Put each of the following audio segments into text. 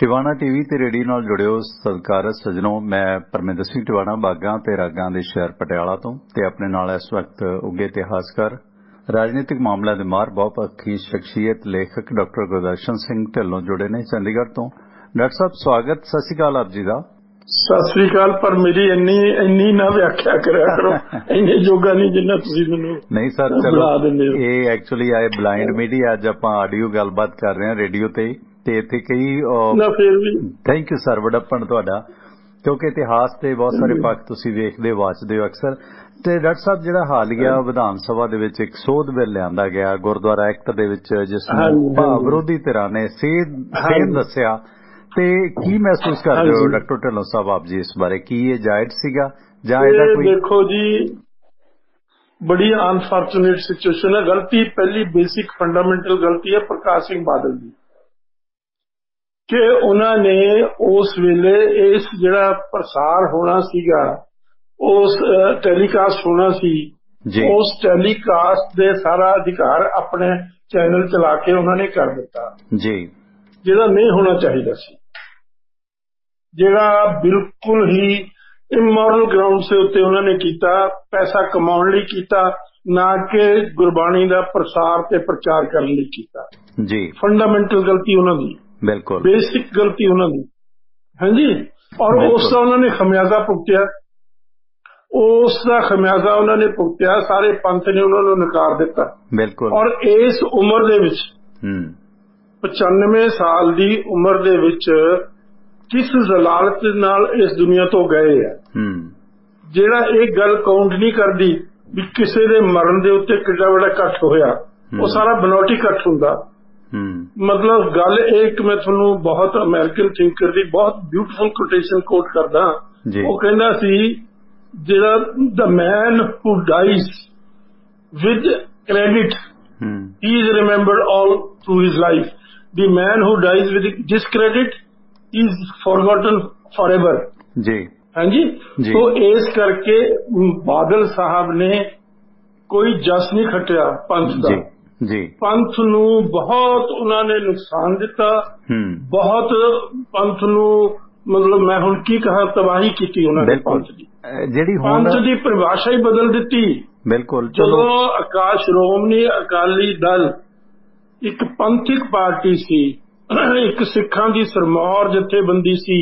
Tiwana TV ਤੇ radio ਨਾਲ ਜੁੜਿਓ ਸਤਿਕਾਰਤ ਸੱਜਣੋ, ਮੈਂ ਪਰਮਿੰਦਰ ਸਿੰਘ ਟਿਵਾਣਾ ਬਾਗਾਂ ਤੇ ਰਾਗਾਂ ਦੇ ਸ਼ਹਿਰ ਪਟਿਆਲਾ ਤੋਂ ਤੇ ਆਪਣੇ ਨਾਲ ਇਸ ਵਕਤ ਉੱਘੇ ਇਤਿਹਾਸਕਾਰ, ਰਾਜਨੀਤਿਕ ਮਾਮਲਿਆਂ ਦੇ ਮਾਹਰ, ਬਹੁਪੱਖੀ ਸ਼ਖਸੀਅਤ, ਲੇਖਕ ਡਾਕਟਰ ਗੁਰਦਰਸ਼ਨ ਸਿੰਘ ਢਿੱਲੋਂ ਜੁੜੇ ਨੇ ਚੰਡੀਗੜ੍ਹ ਤੋਂ। ਡਾਕਟਰ ਸਾਹਿਬ ਸਵਾਗਤ, ਸਤਿ ਸ਼੍ਰੀ ਅਕਾਲ ਆਪ ਜੀ ਦਾ। ਸਤਿ ਸ੍ਰੀ ਅਕਾਲ। ਪਰ ਮੇਰੀ ਇੰਨੀ ਨਾ ਵਿਆਖਿਆ ਕਰਿਆ ਕਰੋ, ਇੰਨੇ ਜੋਗਾ ਨਹੀਂ ਜਿੰਨਾ ਤੁਸੀਂ ਮੈਨੂੰ ਨਹੀਂ ਸਰ, ਚਲੋ ਇਹ ਐਕਚੁਅਲੀ ਆਏ ਬਲਾਈਂਡ ਮੀਡੀਆ, ਅੱਜ ਆਪਾਂ ਆਡੀਓ ਗੱਲਬਾਤ ਕਰ ਰਹੇ ਹਾਂ ਰੇਡੀਓ ਤੇ ਇੱਥੇ ਕਈ ਥੈਂਕ ਯੂ ਸਰ ਵਡੱਪਣ ਤੁਹਾਡਾ, ਕਿਉਂਕਿ ਇਤਿਹਾਸ ਦੇ ਬਹੁਤ ਸਾਰੇ ਪੱਖ ਤੁਸੀਂ ਵੇਖਦੇ ਵਾਚਦੇ ਹੋ ਅਕਸਰ। ਤੇ ਡਾਕਟਰ ਸਾਹਿਬ, ਜਿਹੜਾ ਹਾਲੀਆ ਵਿਧਾਨ ਸਭਾ ਦੇ ਵਿੱਚ ਇੱਕ ਸੋਧ ਬਿੱਲ ਲਿਆਂਦਾ ਗਿਆ ਗੁਰਦੁਆਰਾ ਐਕਟ ਦੇ ਵਿੱਚ, ਜਿਸ ਨੂੰ ਵਿਰੋਧੀ ਧਿਰਾਂ ਨੇ ਸੇਧ ਦੱਸਿਆ, ਤੇ ਕੀ ਮਹਿਸੂਸ ਕਰਦੇ ਹੋ ਡਾਕਟਰ ਢਿੱਲੋਂ ਸਾਹਿਬ ਆਪ ਜੀ ਇਸ ਬਾਰੇ? ਕੀ ਇਹ ਜਾਇਜ਼ ਸੀਗਾ ਜਾਂ ਇਹਦਾ ਕੋਈ? ਦੇਖੋ ਜੀ, ਬੜੀ ਅਨਫੋਰਚੂਨੇਟ ਸਿਚੁਏਸ਼ਨ ਹੈ। ਗਲਤੀ ਪਹਿਲੀ ਬੇਸਿਕ ਫੰਡਾਮੈਂਟਲ ਗਲਤੀ ਹੈ ਪ੍ਰਕਾਸ਼ ਸਿੰਘ ਬਾਦਲ ਦੀ, ਕਿ ਉਹਨਾਂ ਨੇ ਉਸ ਵੇਲੇ ਇਸ ਜਿਹੜਾ ਪ੍ਰਸਾਰ ਹੋਣਾ ਸੀਗਾ, ਉਸ ਟੈਲੀਕਾਸਟ ਹੋਣਾ ਸੀ, ਉਸ ਟੈਲੀਕਾਸਟ ਦੇ ਸਾਰਾ ਅਧਿਕਾਰ ਆਪਣੇ ਚੈਨਲ ਚਲਾ ਕੇ ਉਹਨਾਂ ਨੇ ਕਰ ਦਿੱਤਾ ਜੀ, ਜਿਹੜਾ ਨਹੀਂ ਹੋਣਾ ਚਾਹੀਦਾ ਸੀ, ਜਿਹੜਾ ਬਿਲਕੁਲ ਹੀ ਇਮੋਰਲ ਗਰਾਊਂਡਸ ਦੇ ਉੱਤੇ ਉਹਨਾਂ ਨੇ ਕੀਤਾ, ਪੈਸਾ ਕਮਾਉਣ ਲਈ ਕੀਤਾ, ਨਾ ਕਿ ਗੁਰਬਾਣੀ ਦਾ ਪ੍ਰਸਾਰ ਤੇ ਪ੍ਰਚਾਰ ਕਰਨ ਲਈ ਕੀਤਾ ਜੀ। ਫੰਡਾਮੈਂਟਲ ਗਲਤੀ ਉਹਨਾਂ ਦੀ, ਬਿਲਕੁਲ ਬੇਸਿਕ ਗਲਤੀ ਉਹਨਾਂ ਦੀ, ਹਾਂਜੀ। ਔਰ ਉਸ ਦਾ ਉਹਨਾਂ ਨੇ ਖਮਿਆਜ਼ਾ ਭੁਗਤਿਆ, ਉਸ ਦਾ ਖਮਿਆਜ਼ਾ ਉਹਨਾਂ ਨੇ ਭੁਗਤਿਆ। ਸਾਰੇ ਪੰਥ ਨੇ ਉਹਨਾਂ ਨੂੰ ਨਕਾਰ ਦਿੱਤਾ, ਬਿਲਕੁਲ। ਔਰ ਇਸ ਉਮਰ ਦੇ ਵਿੱਚ 95 ਸਾਲ ਦੀ ਉਮਰ ਦੇ ਵਿੱਚ ਕਿਸ ਜ਼ਲਾਲਤ ਨਾਲ ਇਸ ਦੁਨੀਆ ਤੋਂ ਗਏ ਆ, ਜਿਹੜਾ ਇਹ ਗੱਲ ਕਾਊਂਟ ਨਹੀਂ ਕਰਦੀ ਵੀ ਕਿਸੇ ਦੇ ਮਰਨ ਦੇ ਉੱਤੇ ਕਿੰਨਾ ਵੱਡਾ ਇਕੱਠ ਹੋਇਆ। ਉਹ ਸਾਰਾ ਬਨੌਟੀ ਇਕੱਠ ਹੁੰਦਾ। ਮਤਲਬ ਗੱਲ ਇਹ ਕਿ ਮੈਂ ਤੁਹਾਨੂੰ ਬਹੁਤ ਅਮਰੀਕਨ ਥਿੰਕਰ ਦੀ ਬਹੁਤ ਬਿਊਟੀਫੁਲ ਕੋਟੇਸ਼ਨ ਕੋਟ ਕਰਦਾ। ਉਹ ਕਹਿੰਦਾ ਸੀ, ਜਿਹੜਾ the man who dies with credit he is remembered all through his life, the man who dies with discredit is forgotten forever ਜੀ, ਹਾਂਜੀ। ਸੋ ਇਸ ਕਰਕੇ ਬਾਦਲ ਸਾਹਿਬ ਨੇ ਕੋਈ ਜਸ ਨਹੀਂ ਖੱਟਿਆ ਪੰਥ ਦਾ ਜੀ। ਪੰਥ ਨੂੰ ਬਹੁਤ ਉਹਨਾਂ ਨੇ ਨੁਕਸਾਨ ਦਿੱਤਾ, ਬਹੁਤ ਪੰਥ ਨੂੰ, ਮਤਲਬ ਮੈਂ ਹੁਣ ਕੀ ਕਹਾਂ, ਤਬਾਹੀ ਕੀਤੀ ਉਹਨਾਂ ਨੇ ਪੰਥ ਦੀ, ਜਿਹੜੀ ਪੰਥ ਦੀ ਪਰਿਭਾਸ਼ਾ ਹੀ ਬਦਲ ਦਿੱਤੀ। ਬਿਲਕੁਲ। ਜਦੋਂ ਸ਼੍ਰੋਮਣੀ ਅਕਾਲੀ ਦਲ ਇੱਕ ਪੰਥਕ ਪਾਰਟੀ ਸੀ, ਇੱਕ ਸਿੱਖਾਂ ਦੀ ਸਰਮੌਰ ਜਥੇਬੰਦੀ ਸੀ,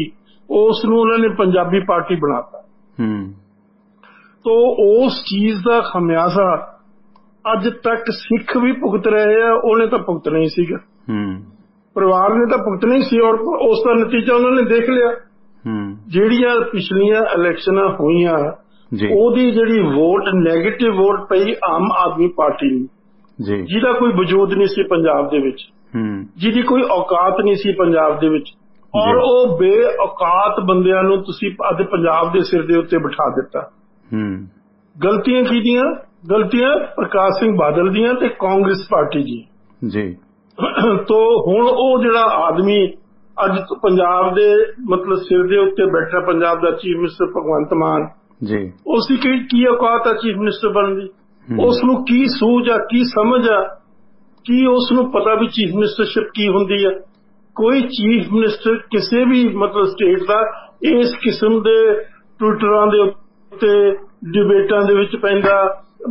ਉਸ ਨੂੰ ਉਹਨਾਂ ਨੇ ਪੰਜਾਬੀ ਪਾਰਟੀ ਬਣਾਤਾ। ਤੋ ਉਸ ਚੀਜ਼ ਦਾ ਖਮਿਆਜ਼ਾ ਅੱਜ ਤੱਕ ਸਿੱਖ ਵੀ ਭੁਗਤ ਰਹੇ ਆ। ਉਹਨੇ ਤਾਂ ਭੁਗਤਣਾ ਹੀ ਸੀਗਾ, ਪਰਿਵਾਰ ਨੇ ਤਾਂ ਭੁਗਤਣਾ ਹੀ ਸੀ, ਔਰ ਉਸ ਦਾ ਨਤੀਜਾ ਉਹਨਾਂ ਨੇ ਦੇਖ ਲਿਆ। ਜਿਹੜੀਆਂ ਪਿਛਲੀਆਂ ਇਲੈਕਸ਼ਨਾਂ ਹੋਈਆਂ, ਉਹਦੀ ਜਿਹੜੀ ਵੋਟ, ਨੈਗੇਟਿਵ ਵੋਟ ਪਈ ਆਮ ਆਦਮੀ ਪਾਰਟੀ ਨੂੰ, ਜਿਹਦਾ ਕੋਈ ਵਜੂਦ ਨਹੀਂ ਸੀ ਪੰਜਾਬ ਦੇ ਵਿੱਚ, ਜਿਹਦੀ ਕੋਈ ਔਕਾਤ ਨਹੀਂ ਸੀ ਪੰਜਾਬ ਦੇ ਵਿੱਚ, ਔਰ ਉਹ ਬੇਔਕਾਤ ਬੰਦਿਆਂ ਨੂੰ ਤੁਸੀਂ ਅੱਜ ਪੰਜਾਬ ਦੇ ਸਿਰ ਦੇ ਉੱਤੇ ਬਿਠਾ ਦਿੱਤਾ। ਗਲਤੀਆਂ ਕੀਤੀਆਂ, ਗਲਤੀਆਂ ਪ੍ਰਕਾਸ਼ ਸਿੰਘ ਬਾਦਲ ਦੀਆਂ ਤੇ ਕਾਂਗਰਸ ਪਾਰਟੀ ਦੀਆਂ ਜੀ। ਤੋ ਹੁਣ ਉਹ ਜਿਹੜਾ ਆਦਮੀ ਅੱਜ ਪੰਜਾਬ ਦੇ ਮਤਲਬ ਸਿਰ ਦੇ ਉੱਤੇ ਬੈਠਾ, ਪੰਜਾਬ ਦਾ ਚੀਫ ਮਿਨਿਸਟਰ ਭਗਵੰਤ ਮਾਨ ਜੀ, ਉਸ ਦੀ ਕੀ ਔਕਾਤ ਆ ਚੀਫ ਮਿਨਿਸਟਰ ਬਣਨ ਦੀ? ਉਸ ਨੂੰ ਕੀ ਸੂਝ ਆ, ਕੀ ਸਮਝ ਆ, ਕੀ ਉਸ ਨੂੰ ਪਤਾ ਵੀ ਚੀਫ ਮਿਨਿਸਟਰਸ਼ਿਪ ਕੀ ਹੁੰਦੀ ਆ? ਕੋਈ ਚੀਫ ਮਿਨਿਸਟਰ ਕਿਸੇ ਵੀ ਮਤਲਬ ਸਟੇਟ ਦਾ ਇਸ ਕਿਸਮ ਦੇ ਟਵਿੱਟਰਾਂ ਦੇ ਉੱਤੇ, ਡਿਬੇਟਾਂ ਦੇ ਵਿੱਚ ਪੈਂਦਾ,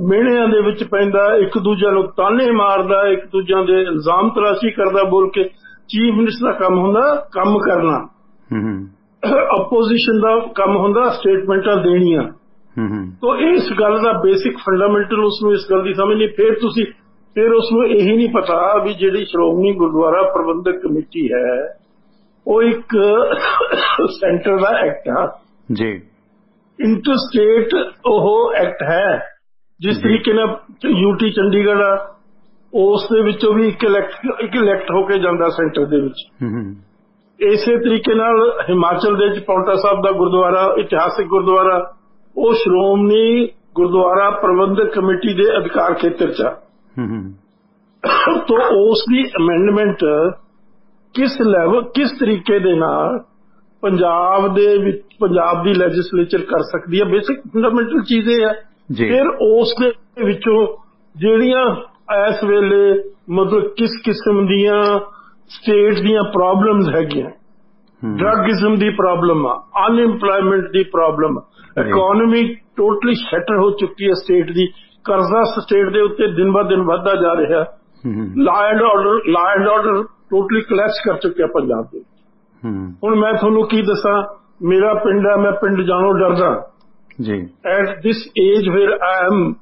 ਮਿਹਣਿਆਂ ਦੇ ਵਿੱਚ ਪੈਂਦਾ, ਇੱਕ ਦੂਜੇ ਨੂੰ ਤਾਨੇ ਮਾਰਦਾ, ਇੱਕ ਦੂਜਿਆਂ ਦੇ ਇਲਜ਼ਾਮ ਤਰਾਸ਼ੀ ਕਰਦਾ ਬੋਲ ਕੇ। ਚੀਫ ਮਿਨਿਸਟਰ ਦਾ ਕੰਮ ਹੁੰਦਾ ਕੰਮ ਕਰਨਾ, ਆਪੋਜੀਸ਼ਨ ਦਾ ਕੰਮ ਹੁੰਦਾ ਸਟੇਟਮੈਂਟਾਂ ਦੇਣੀਆਂ। ਤੋ ਇਸ ਗੱਲ ਦਾ ਬੇਸਿਕ ਫੰਡਾਮੈਂਟਲ ਉਸ ਨੂੰ ਇਸ ਗੱਲ ਦੀ ਸਮਝ ਨਹੀਂ। ਫਿਰ ਉਸ ਨੂੰ ਇਹੀ ਨਹੀਂ ਪਤਾ ਵੀ ਜਿਹੜੀ ਸ਼੍ਰੋਮਣੀ ਗੁਰਦੁਆਰਾ ਪ੍ਰਬੰਧਕ ਕਮੇਟੀ ਹੈ, ਉਹ ਇੱਕ ਸੈਂਟਰ ਦਾ ਐਕਟ ਆ ਜੀ, ਇੰਟਰਸਟੇਟ ਉਹ ਐਕਟ ਹੈ। ਜਿਸ ਤਰੀਕੇ ਨਾਲ UT ਚੰਡੀਗੜ੍ਹ ਆ, ਉਸ ਦੇ ਵਿੱਚੋਂ ਵੀ ਇੱਕ ਇਲੈਕਟ ਹੋ ਕੇ ਜਾਂਦਾ ਸੈਂਟਰ ਦੇ ਵਿੱਚ। ਇਸੇ ਤਰੀਕੇ ਨਾਲ ਹਿਮਾਚਲ ਦੇ ਵਿੱਚ ਪੌਂਟਾ ਸਾਹਿਬ ਦਾ ਗੁਰਦੁਆਰਾ, ਇਤਿਹਾਸਿਕ ਗੁਰਦੁਆਰਾ, ਉਹ ਸ਼੍ਰੋਮਣੀ ਗੁਰਦੁਆਰਾ ਪ੍ਰਬੰਧਕ ਕਮੇਟੀ ਦੇ ਅਧਿਕਾਰ ਖੇਤਰ ਚ ਆ। ਤੋ ਉਸ ਦੀ ਅਮੈਂਡਮੈਂਟ ਕਿਸ ਲੈਵਲ, ਕਿਸ ਤਰੀਕੇ ਦੇ ਨਾਲ ਪੰਜਾਬ ਦੇ ਵਿੱਚ ਪੰਜਾਬ ਦੀ ਲੈਜਿਸਲੇਚਰ ਕਰ ਸਕਦੀ ਹੈ? ਬੇਸਿਕ ਫੰਡਾਮੈਂਟਲ ਚੀਜ਼ ਇਹ ਹੈ। ਫਿਰ ਉਸ ਦੇ ਵਿੱਚੋਂ ਜਿਹੜੀਆਂ ਇਸ ਵੇਲੇ ਮਤਲਬ ਕਿਸ ਕਿਸਮ ਦੀਆਂ ਸਟੇਟ ਦੀਆਂ ਪ੍ਰੋਬਲਮਸ ਹੈਗੀਆਂ, ਡਰੱਗਿਜ਼ਮ ਦੀ ਪ੍ਰੋਬਲਮ ਆ, ਅਨਇੰਪਲੋਇਮੈਂਟ ਦੀ ਪ੍ਰੋਬਲਮ, ਇਕੋਨਮੀ ਟੋਟਲੀ ਸ਼ਟਰ ਹੋ ਚੁੱਕੀ ਹੈ ਸਟੇਟ ਦੀ, ਕਰਜ਼ਾ ਸਟੇਟ ਦੇ ਉੱਤੇ ਦਿਨ ਬ ਦਿਨ ਵੱਧਦਾ ਜਾ ਰਿਹਾ, law and order totally collapse ਕਰ ਚੁੱਕਿਆ ਪੰਜਾਬ ਦੇ। ਹੁਣ ਮੈਂ ਤੁਹਾਨੂੰ ਕੀ ਦੱਸਾਂ, ਮੇਰਾ ਪਿੰਡ ਹੈ, ਮੈਂ ਪਿੰਡ ਜਾਣੋਂ ਡਰਦਾ ਜੀ। At this age wear I am,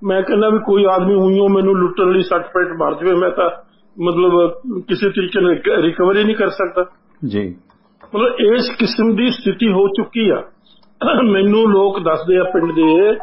ਮੈਂ ਕਹਿੰਦਾ ਵੀ ਕੋਈ ਆਦਮੀ ਉਈਓ ਮੈਨੂੰ ਲੁੱਟਣ ਲਈ ਸੱਟ ਪੇਟ ਮਾਰ ਜਾਵੇ, ਮੈਂ ਤਾਂ ਮਤਲਬ ਕਿਸੇ ਤਰੀਕੇ ਨਾਲ ਰਿਕਵਰੀ ਨਹੀਂ ਕਰ ਸਕਦਾ ਜੀ। ਮਤਲਬ ਇਸ ਕਿਸਮ ਦੀ ਸਥਿਤੀ ਹੋ ਚੁੱਕੀ ਆ। ਮੈਨੂੰ ਲੋਕ ਦੱਸਦੇ ਆ ਪਿੰਡ ਦੇ,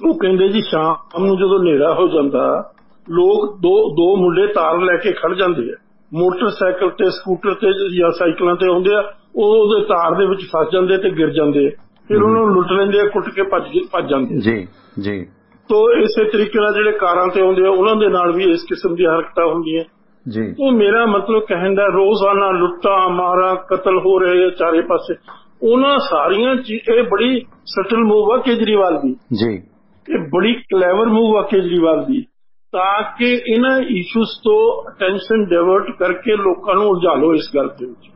ਉਹ ਕਹਿੰਦੇ ਜੀ ਸ਼ਾਮ ਨੂੰ ਜਦੋਂ ਹਨੇਰਾ ਹੋ ਜਾਂਦਾ ਲੋਕ ਦੋ ਮੁੰਡੇ ਤਾਰ ਲੈ ਕੇ ਖੜ ਜਾਂਦੇ ਆ, ਮੋਟਰਸਾਈਕਲ ਤੇ ਸਕੂਟਰ ਤੇ ਜਾਂ ਸਾਈਕਲਾਂ ਤੇ ਆਉਂਦੇ ਆ, ਉਹ ਉਹਦੇ ਤਾਰ ਦੇ ਵਿੱਚ ਫਸ ਜਾਂਦੇ ਤੇ ਗਿਰ ਜਾਂਦੇ, ਫਿਰ ਉਹਨਾਂ ਨੂੰ ਲੁੱਟ ਲੈਂਦੇ ਆ, ਕੁੱਟ ਕੇ ਭੱਜ ਜਾਂਦੇ ਜੀ ਜੀ। ਤੋ ਇਸੇ ਤਰੀਕੇ ਨਾਲ ਜਿਹੜੇ ਕਾਰਾਂ ਤੇ ਆਉਂਦੇ ਆ ਉਹਨਾਂ ਦੇ ਨਾਲ ਵੀ ਇਸ ਕਿਸਮ ਦੀਆਂ ਹਰਕਤਾਂ ਹੁੰਦੀਆਂ ਜੀ। ਉਹ ਮੇਰਾ ਮਤਲਬ ਕਹਿਣ ਦਾ, ਰੋਜ਼ਾਨਾ ਲੁੱਟਾਂ ਮਾਰਾਂ ਕਤਲ ਹੋ ਰਹੇ ਆ ਚਾਰੇ ਪਾਸੇ, ਉਹਨਾਂ ਸਾਰੀਆਂ ਇਹ ਬੜੀ ਸਟਲ ਮੂਵ ਆ ਕੇਜਰੀਵਾਲ ਦੀ ਜੀ, ਇਹ ਬੜੀ ਕਲੈਵਰ ਮੂਵ ਆ ਕੇਜਰੀਵਾਲ ਦੀ, ਤਾਂ ਕਿ ਇਹਨਾਂ ਇਸ਼ੂਜ਼ ਤੋਂ ਅਟੈਂਸ਼ਨ ਡਾਇਵਰਟ ਕਰਕੇ ਲੋਕਾਂ ਨੂੰ ਉਲਝਾ ਲਓ ਇਸ ਗੱਲ ਦੇ ਵਿੱਚ।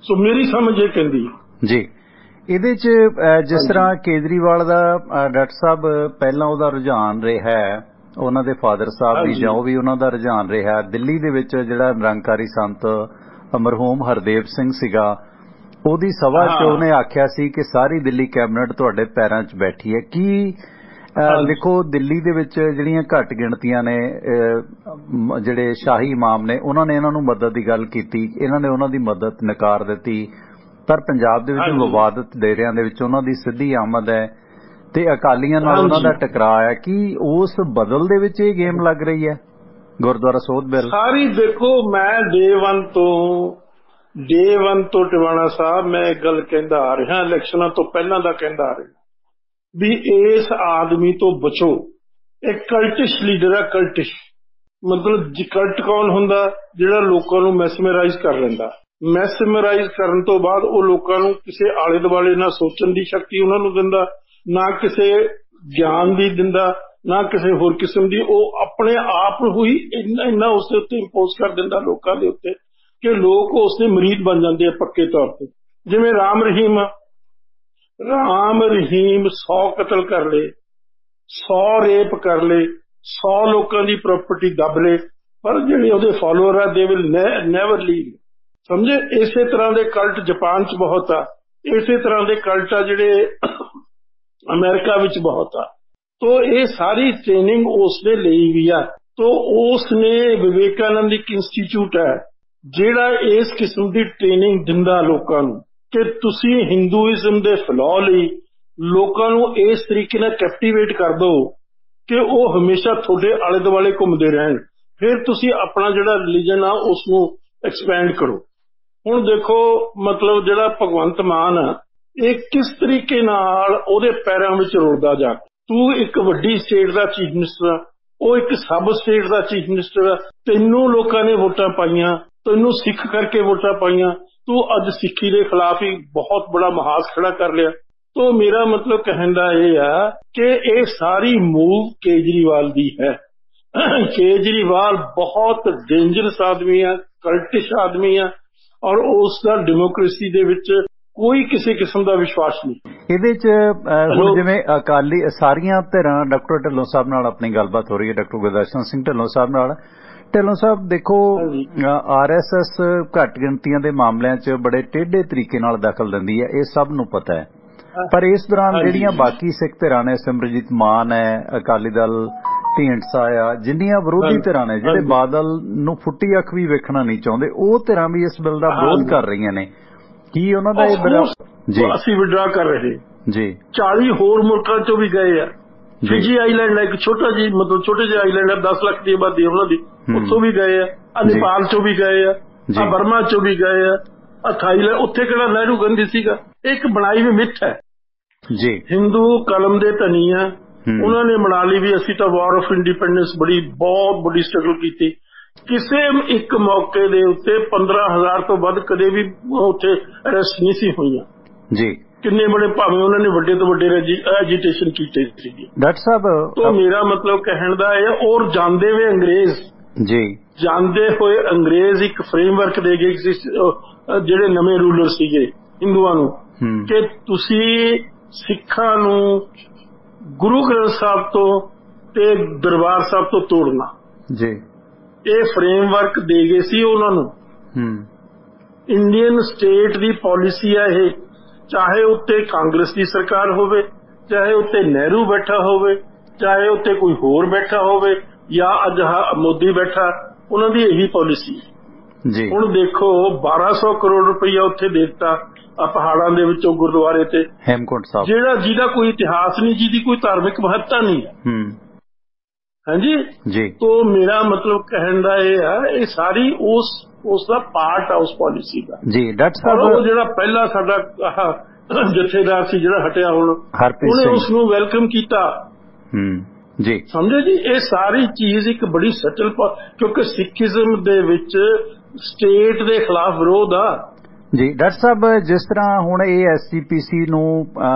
ਸੋ ਮੇਰੀ ਸਮਝ ਇਹ ਕਹਿੰਦੀ ਜੀ। ਇਹਦੇ 'ਚ ਜਿਸ ਤਰ੍ਹਾਂ ਕੇਜਰੀਵਾਲ ਦਾ ਡਾਕਟਰ ਸਾਹਿਬ ਪਹਿਲਾਂ ਉਹਦਾ ਰੁਝਾਨ ਰਿਹਾ, ਉਹਨਾਂ ਦੇ ਫਾਦਰ ਸਾਹਿਬ ਵੀ ਜਾਂ ਉਹ ਵੀ ਉਹਨਾਂ ਦਾ ਰੁਝਾਨ ਰਿਹਾ, ਦਿੱਲੀ ਦੇ ਵਿੱਚ ਜਿਹੜਾ ਨਿਰੰਕਾਰੀ ਸੰਤ ਮਰਹੂਮ ਹਰਦੇਵ ਸਿੰਘ ਸੀਗਾ, ਉਹਦੀ ਸਭਾ 'ਚ ਉਹਨੇ ਆਖਿਆ ਸੀ ਕਿ ਸਾਰੀ ਦਿੱਲੀ ਕੈਬਨਿਟ ਤੁਹਾਡੇ ਪੈਰਾਂ 'ਚ ਬੈਠੀ ਹੈ। ਕੀ ਦੇਖੋ ਦਿੱਲੀ ਦੇ ਵਿੱਚ ਜਿਹੜੀਆਂ ਘੱਟ ਗਿਣਤੀਆਂ ਨੇ, ਜਿਹੜੇ ਸ਼ਾਹੀ ਇਮਾਮ ਨੇ, ਉਹਨਾਂ ਨੇ ਇਹਨਾਂ ਨੂੰ ਮਦਦ ਦੀ ਗੱਲ ਕੀਤੀ, ਇਹਨਾਂ ਨੇ ਉਹਨਾਂ ਦੀ ਮਦਦ ਨਕਾਰ ਦਿੱਤੀ, ਪਰ ਪੰਜਾਬ ਦੇ ਵਿੱਚ ਵਿਵਾਦਤ ਡੇਰਿਆਂ ਦੇ ਵਿੱਚ ਉਹਨਾਂ ਦੀ ਸਿੱਧੀ ਆਮਦ ਹੈ ਤੇ ਅਕਾਲੀਆਂ ਨਾਲ ਉਹਨਾਂ ਦਾ ਟਕਰਾਅ ਹੈ। ਕੀ ਉਸ ਬਦਲ ਦੇ ਵਿੱਚ ਇਹ ਗੇਮ ਲੱਗ ਰਹੀ ਹੈ ਗੁਰਦੁਆਰਾ ਸੋਧ ਬਿੱਲ ਸਾਰੀ? ਦੇਖੋ ਮੈਂ ਡੇ 1 ਤੋਂ ਟਿਵਾਣਾ ਸਾਹਿਬ ਮੈਂ ਇੱਕ ਗੱਲ ਕਹਿੰਦਾ ਆ ਰਿਹਾ, ਇਲੈਕਸ਼ਨਾਂ ਤੋਂ ਪਹਿਲਾਂ ਦਾ ਕਹਿੰਦਾ ਆ ਰਿਹਾ ਵੀ ਇਸ ਆਦਮੀ ਤੋਂ ਬਚੋ। ਇੱਕ ਕਲਟਿਸ਼ ਲੀਡਰ ਆ, ਕਲਟਿਸ਼ ਮਤਲਬ ਕਲਟ ਕੌਣ ਹੁੰਦਾ? ਜਿਹੜਾ ਲੋਕਾਂ ਨੂੰ ਮੈਸਮਰਾਈਜ਼ ਕਰ ਲੈਂਦਾ। ਮੈਸਮਰਾਈਜ਼ ਕਰਨ ਤੋਂ ਬਾਅਦ ਉਹ ਲੋਕਾਂ ਨੂੰ ਕਿਸੇ ਆਲੇ ਦੁਆਲੇ ਨਾ ਸੋਚਣ ਦੀ ਸ਼ਕਤੀ ਉਹਨਾਂ ਨੂੰ ਦਿੰਦਾ, ਨਾ ਕਿਸੇ ਗਿਆਨ ਦੀ ਦਿੰਦਾ, ਨਾ ਕਿਸੇ ਹੋਰ ਕਿਸਮ ਦੀ। ਉਹ ਆਪਣੇ ਆਪ ਨੂੰ ਹੀ ਇੰਨਾ ਉਸ ਦੇ ਉੱਤੇ ਇੰਪੋਜ਼ ਕਰ ਦਿੰਦਾ ਲੋਕਾਂ ਦੇ ਉੱਤੇ ਕਿ ਲੋਕ ਉਸ ਦੇ ਮਰੀਦ ਬਣ ਜਾਂਦੇ ਆ ਪੱਕੇ ਤੌਰ ਤੇ। ਜਿਵੇਂ ਰਾਮ ਰਹੀਮ 100 ਕਤਲ ਕਰ ਲਏ, 100 ਰੇਪ ਕਰ ਲਏ, 100 ਲੋਕਾਂ ਦੀ ਪ੍ਰਾਪਰਟੀ ਦੱਬ ਲਏ, ਪਰ ਜਿਹੜੇ ਉਹਦੇ ਫਾਲੋਅਰ ਆ ਦੇ ਵਿਲ ਨੈਵਰ ਲੀਵ। ਸਮਝੇ? ਇਸੇ ਤਰ੍ਹਾਂ ਦੇ ਕਲਟ ਜਾਪਾਨ 'ਚ ਬਹੁਤ ਆ, ਇਸੇ ਤਰ੍ਹਾਂ ਦੇ ਕਲਟ ਆ ਜਿਹੜੇ ਅਮਰੀਕਾ ਵਿੱਚ ਬਹੁਤ ਆ। ਤੋ ਇਹ ਸਾਰੀ ਟ੍ਰੇਨਿੰਗ ਉਸਨੇ ਲਈ ਵੀ ਆ। ਤੋ ਉਸਨੇ ਵਿਵੇਕਾਨੰਦ ਇੱਕ ਇੰਸਟੀਚਿਊਟ ਹੈ ਜਿਹੜਾ ਇਸ ਕਿਸਮ ਦੀ ਟ੍ਰੇਨਿੰਗ ਦਿੰਦਾ ਲੋਕਾਂ ਨੂੰ ਕਿ ਤੁਸੀਂ ਹਿੰਦੂਇਜ਼ਮ ਦੇ ਫੈਲਾਅ ਲਈ ਲੋਕਾਂ ਨੂੰ ਇਸ ਤਰੀਕੇ ਨਾਲ ਕੈਪਟੀਵੇਟ ਕਰ ਦਿਓ ਕਿ ਉਹ ਹਮੇਸ਼ਾ ਤੁਹਾਡੇ ਆਲੇ ਦੁਆਲੇ ਘੁੰਮਦੇ ਰਹਿਣ, ਫਿਰ ਤੁਸੀਂ ਆਪਣਾ ਜਿਹੜਾ ਰਿਲੀਜਨ ਆ ਉਸ ਨੂੰ ਐਕਸਪੈਂਡ ਕਰੋ। ਹੁਣ ਦੇਖੋ ਮਤਲਬ ਜਿਹੜਾ ਭਗਵੰਤ ਮਾਨ ਆ ਇਹ ਕਿਸ ਤਰੀਕੇ ਨਾਲ ਉਹਦੇ ਪੈਰਾਂ ਵਿੱਚ ਰੁਲਦਾ ਜਾ। ਤੂੰ ਇੱਕ ਵੱਡੀ ਸਟੇਟ ਦਾ ਚੀਫ ਮਿਨਿਸਟਰ ਆ, ਉਹ ਇੱਕ ਸਬ ਸਟੇਟ ਦਾ ਚੀਫ ਮਿਨਿਸਟਰ ਆ, ਤੈਨੂੰ ਲੋਕਾਂ ਨੇ ਵੋਟਾਂ ਪਾਈਆਂ, ਤੈਨੂੰ ਸਿੱਖ ਕਰਕੇ ਵੋਟਾਂ ਪਾਈਆਂ, ਤੂੰ ਅੱਜ ਸਿੱਖੀ ਦੇ ਖਿਲਾਫ ਹੀ ਬਹੁਤ ਬੜਾ ਮਹਾਸ ਖੜਾ ਕਰ ਲਿਆ। ਤੋ ਮੇਰਾ ਮਤਲਬ ਕਹਿਣ ਦਾ ਇਹ ਆ ਕਿ ਇਹ ਸਾਰੀ ਮੂਵ ਕੇਜਰੀਵਾਲ ਦੀ ਹੈ। ਕੇਜਰੀਵਾਲ ਬਹੁਤ ਡੇਂਜਰਸ ਆਦਮੀ ਆ, ਕਲਟਿਸ਼ ਆਦਮੀ ਆ, ਔਰ ਉਸ ਦਾ ਡੈਮੋਕ੍ਰੇਸੀ ਦੇ ਵਿੱਚ ਕੋਈ ਕਿਸੇ ਕਿਸਮ ਦਾ ਵਿਸ਼ਵਾਸ ਨਹੀਂ। ਇਹਦੇ 'ਚ ਹੁਣ ਜਿਵੇਂ ਅਕਾਲੀ ਸਾਰੀਆਂ ਧਿਰਾਂ, ਡਾਕਟਰ ਢਿੱਲੋਂ ਸਾਹਿਬ ਨਾਲ ਆਪਣੀ ਗੱਲਬਾਤ ਹੋ ਰਹੀ ਹੈ, ਡਾਕਟਰ ਗੁਰਦਰਸ਼ਨ ਸਿੰਘ ਢਿੱਲੋਂ ਸਾਹਿਬ ਨਾਲ। ਢਿੱਲੋਂ ਸਾਹਿਬ ਦੇਖੋ RSS ਘੱਟ ਗਿਣਤੀਆਂ ਦੇ ਮਾਮਲਿਆਂ 'ਚ ਬੜੇ ਟੇਢੇ ਤਰੀਕੇ ਨਾਲ ਦਖਲ ਦਿੰਦੀ ਹੈ, ਇਹ ਸਭ ਨੂੰ ਪਤਾ ਹੈ, ਪਰ ਇਸ ਦੌਰਾਨ ਜਿਹੜੀਆਂ ਬਾਕੀ ਸਿੱਖ ਧਿਰਾਂ ਨੇ, ਸਿਮਰਜੀਤ ਮਾਨ ਹੈ, ਅਕਾਲੀ ਦਲ, ਢੀਂਡਸਾ ਆ, ਜਿੰਨੀਆਂ ਵਿਰੋਧੀ ਧਿਰਾਂ ਨੇ ਜਿਹੜੇ ਬਾਦਲ ਨੂੰ ਫੁੱਟੀ ਅੱਖ ਵੀ ਵੇਖਣਾ ਨਹੀਂ ਚਾਹੁੰਦੇ, ਉਹ ਧਿਰਾਂ ਵੀ ਇਸ ਬਿੱਲ ਦਾ ਵਿਰੋਧ ਕਰ ਰਹੀਆਂ ਨੇ। ਕੀ ਉਹਨਾਂ ਦਾ ਇਹ ਜੀ ਅਸੀਂ ਵਿਡਰਾ ਕਰ ਰਹੇ ਜੀ 40 ਹੋਰ ਮੁਲਕਾਂ 'ਚੋਂ ਵੀ ਗਏ ਆ। ਫਿਜੀ ਆਈਲੈਂਡ ਹੈ ਇੱਕ ਛੋਟਾ ਜੀ, ਮਤਲਬ ਛੋਟੇ ਜਿਹੇ ਆਈਲੈਂਡ ਹੈ, 10 ਲੱਖ ਦੀ ਆਬਾਦੀ ਉਹਨਾਂ ਦੀ, ਉੱਥੋਂ ਵੀ ਗਏ ਆ। ਨੇਪਾਲ 'ਚੋਂ ਵੀ ਗਏ ਆ, ਬਰਮਾ 'ਚੋਂ ਵੀ ਗਏ ਆ, ਥਾਈਲੈਂਡ। ਉੱਥੇ ਕਿਹੜਾ ਨਹਿਰੂ ਗਾਂਧੀ ਸੀਗਾ? ਇੱਕ ਬਣਾਈ ਵੀ ਮਿੱਥ ਹੈ ਜੀ। ਹਿੰਦੂ ਕਲਮ ਦੇ ਧਨੀ ਆ, ਉਹਨਾਂ ਨੇ ਬਣਾ ਲਈ ਵੀ ਅਸੀਂ ਤਾਂ ਵਾਰ ਆਫ ਇੰਡੀਪੈਂਡੈਂਸ ਬਹੁਤ ਵੱਡੀ ਸਟਰਗਲ ਕੀਤੀ। ਕਿਸੇ ਇੱਕ ਮੌਕੇ ਦੇ ਉੱਤੇ 15,000 ਤੋਂ ਵੱਧ ਕਦੇ ਵੀ ਉੱਥੇ ਅਰੈਸਟ ਨਹੀਂ ਸੀ ਹੋਈਆਂ ਜੀ। ਕਿੰਨੇ ਬੜੇ ਭਾਵੇਂ ਉਹਨਾਂ ਨੇ ਵੱਡੇ ਤੋਂ ਵੱਡੇ ਐਜੀਟੇਸ਼ਨ ਕੀਤੇ ਸੀਗੇ ਡਾਕਟਰ ਸਾਹਿਬ। ਤਾਂ ਮੇਰਾ ਮਤਲਬ ਕਹਿਣ ਦਾ ਇਹ, ਔਰ ਜਾਂਦੇ ਵੇ ਅੰਗਰੇਜ਼ ਜੀ ਜਾਂਦੇ ਹੋਏ ਅੰਗਰੇਜ਼ ਇੱਕ ਫਰੇਮਵਰਕ ਦੇ ਗਏ ਜਿਹੜੇ ਨਵੇਂ ਰੂਲਰ ਸੀਗੇ ਹਿੰਦੂਆਂ ਨੂੰ ਕਿ ਤੁਸੀਂ ਸਿੱਖਾਂ ਨੂੰ ਗੁਰੂ ਗ੍ਰੰਥ ਸਾਹਿਬ ਤੋਂ ਤੇ ਦਰਬਾਰ ਸਾਹਿਬ ਤੋਂ ਤੋੜਨਾ ਜੀ ਇਹ ਫਰੇਮਵਰਕ ਦੇ ਗਏ ਸੀ ਉਹਨਾਂ ਨੂੰ। ਇੰਡੀਅਨ ਸਟੇਟ ਦੀ ਪਾਲਿਸੀ ਹੈ ਇਹ, ਚਾਹੇ ਉੱਤੇ ਕਾਂਗਰਸ ਦੀ ਸਰਕਾਰ ਹੋਵੇ, ਚਾਹੇ ਉੱਤੇ ਨਹਿਰੂ ਬੈਠਾ ਹੋਵੇ, ਚਾਹੇ ਉੱਤੇ ਕੋਈ ਹੋਰ ਬੈਠਾ ਹੋਵੇ ਜਾਂ ਅੱਜ ਮੋਦੀ ਬੈਠਾ, ਉਹਨਾਂ ਦੀ ਇਹੀ ਪਾਲਿਸੀ ਜੀ। ਹੁਣ ਦੇਖੋ 1200 ਕਰੋੜ ਰੁਪਈਆ ਉੱਥੇ ਦੇ ਦਿੱਤਾ ਪਹਾੜਾਂ ਦੇ ਵਿੱਚੋਂ ਗੁਰਦੁਆਰੇ ਤੇ ਹੇਮਕੁੰਟ ਸਾਹਿਬ, ਜਿਹਦਾ ਕੋਈ ਇਤਿਹਾਸ ਨਹੀਂ, ਜਿਹਦੀ ਕੋਈ ਧਾਰਮਿਕ ਮਹੱਤਤਾ ਨਹੀਂ ਹੈ। ਹਾਂਜੀ ਜੀ। ਤੋ ਮੇਰਾ ਮਤਲਬ ਕਹਿਣ ਦਾ ਇਹ ਹੈ, ਇਹ ਸਾਰੀ ਉਸ ਦਾ ਪਾਰਟ ਆ ਉਸ ਪਾਲਿਸੀ ਦਾ ਜੀ। ਡਾਕਟਰ ਸਾਹਿਬ ਉਹ ਜਿਹੜਾ ਪਹਿਲਾ ਸਾਡਾ ਜਥੇਦਾਰ ਸੀ ਜਿਹੜਾ ਹਟਿਆ ਹੁਣ, ਉਹਨੇ ਉਸ ਨੂੰ ਵੈਲਕਮ ਕੀਤਾ ਜੀ, ਸਮਝੇ ਜੀ। ਇਹ ਸਾਰੀ ਚੀਜ਼ ਇੱਕ ਬੜੀ ਸਚਲ, ਕਿਉਂਕਿ ਸਿੱਖੀਜ਼ਮ ਦੇ ਵਿੱਚ ਸਟੇਟ ਦੇ ਖਿਲਾਫ ਵਿਰੋਧ ਆ ਜੀ। ਡਾਕਟਰ ਸਾਹਿਬ ਜਿਸ ਤਰ੍ਹਾਂ ਹੁਣ ਇਹ SGPC ਨੂੰ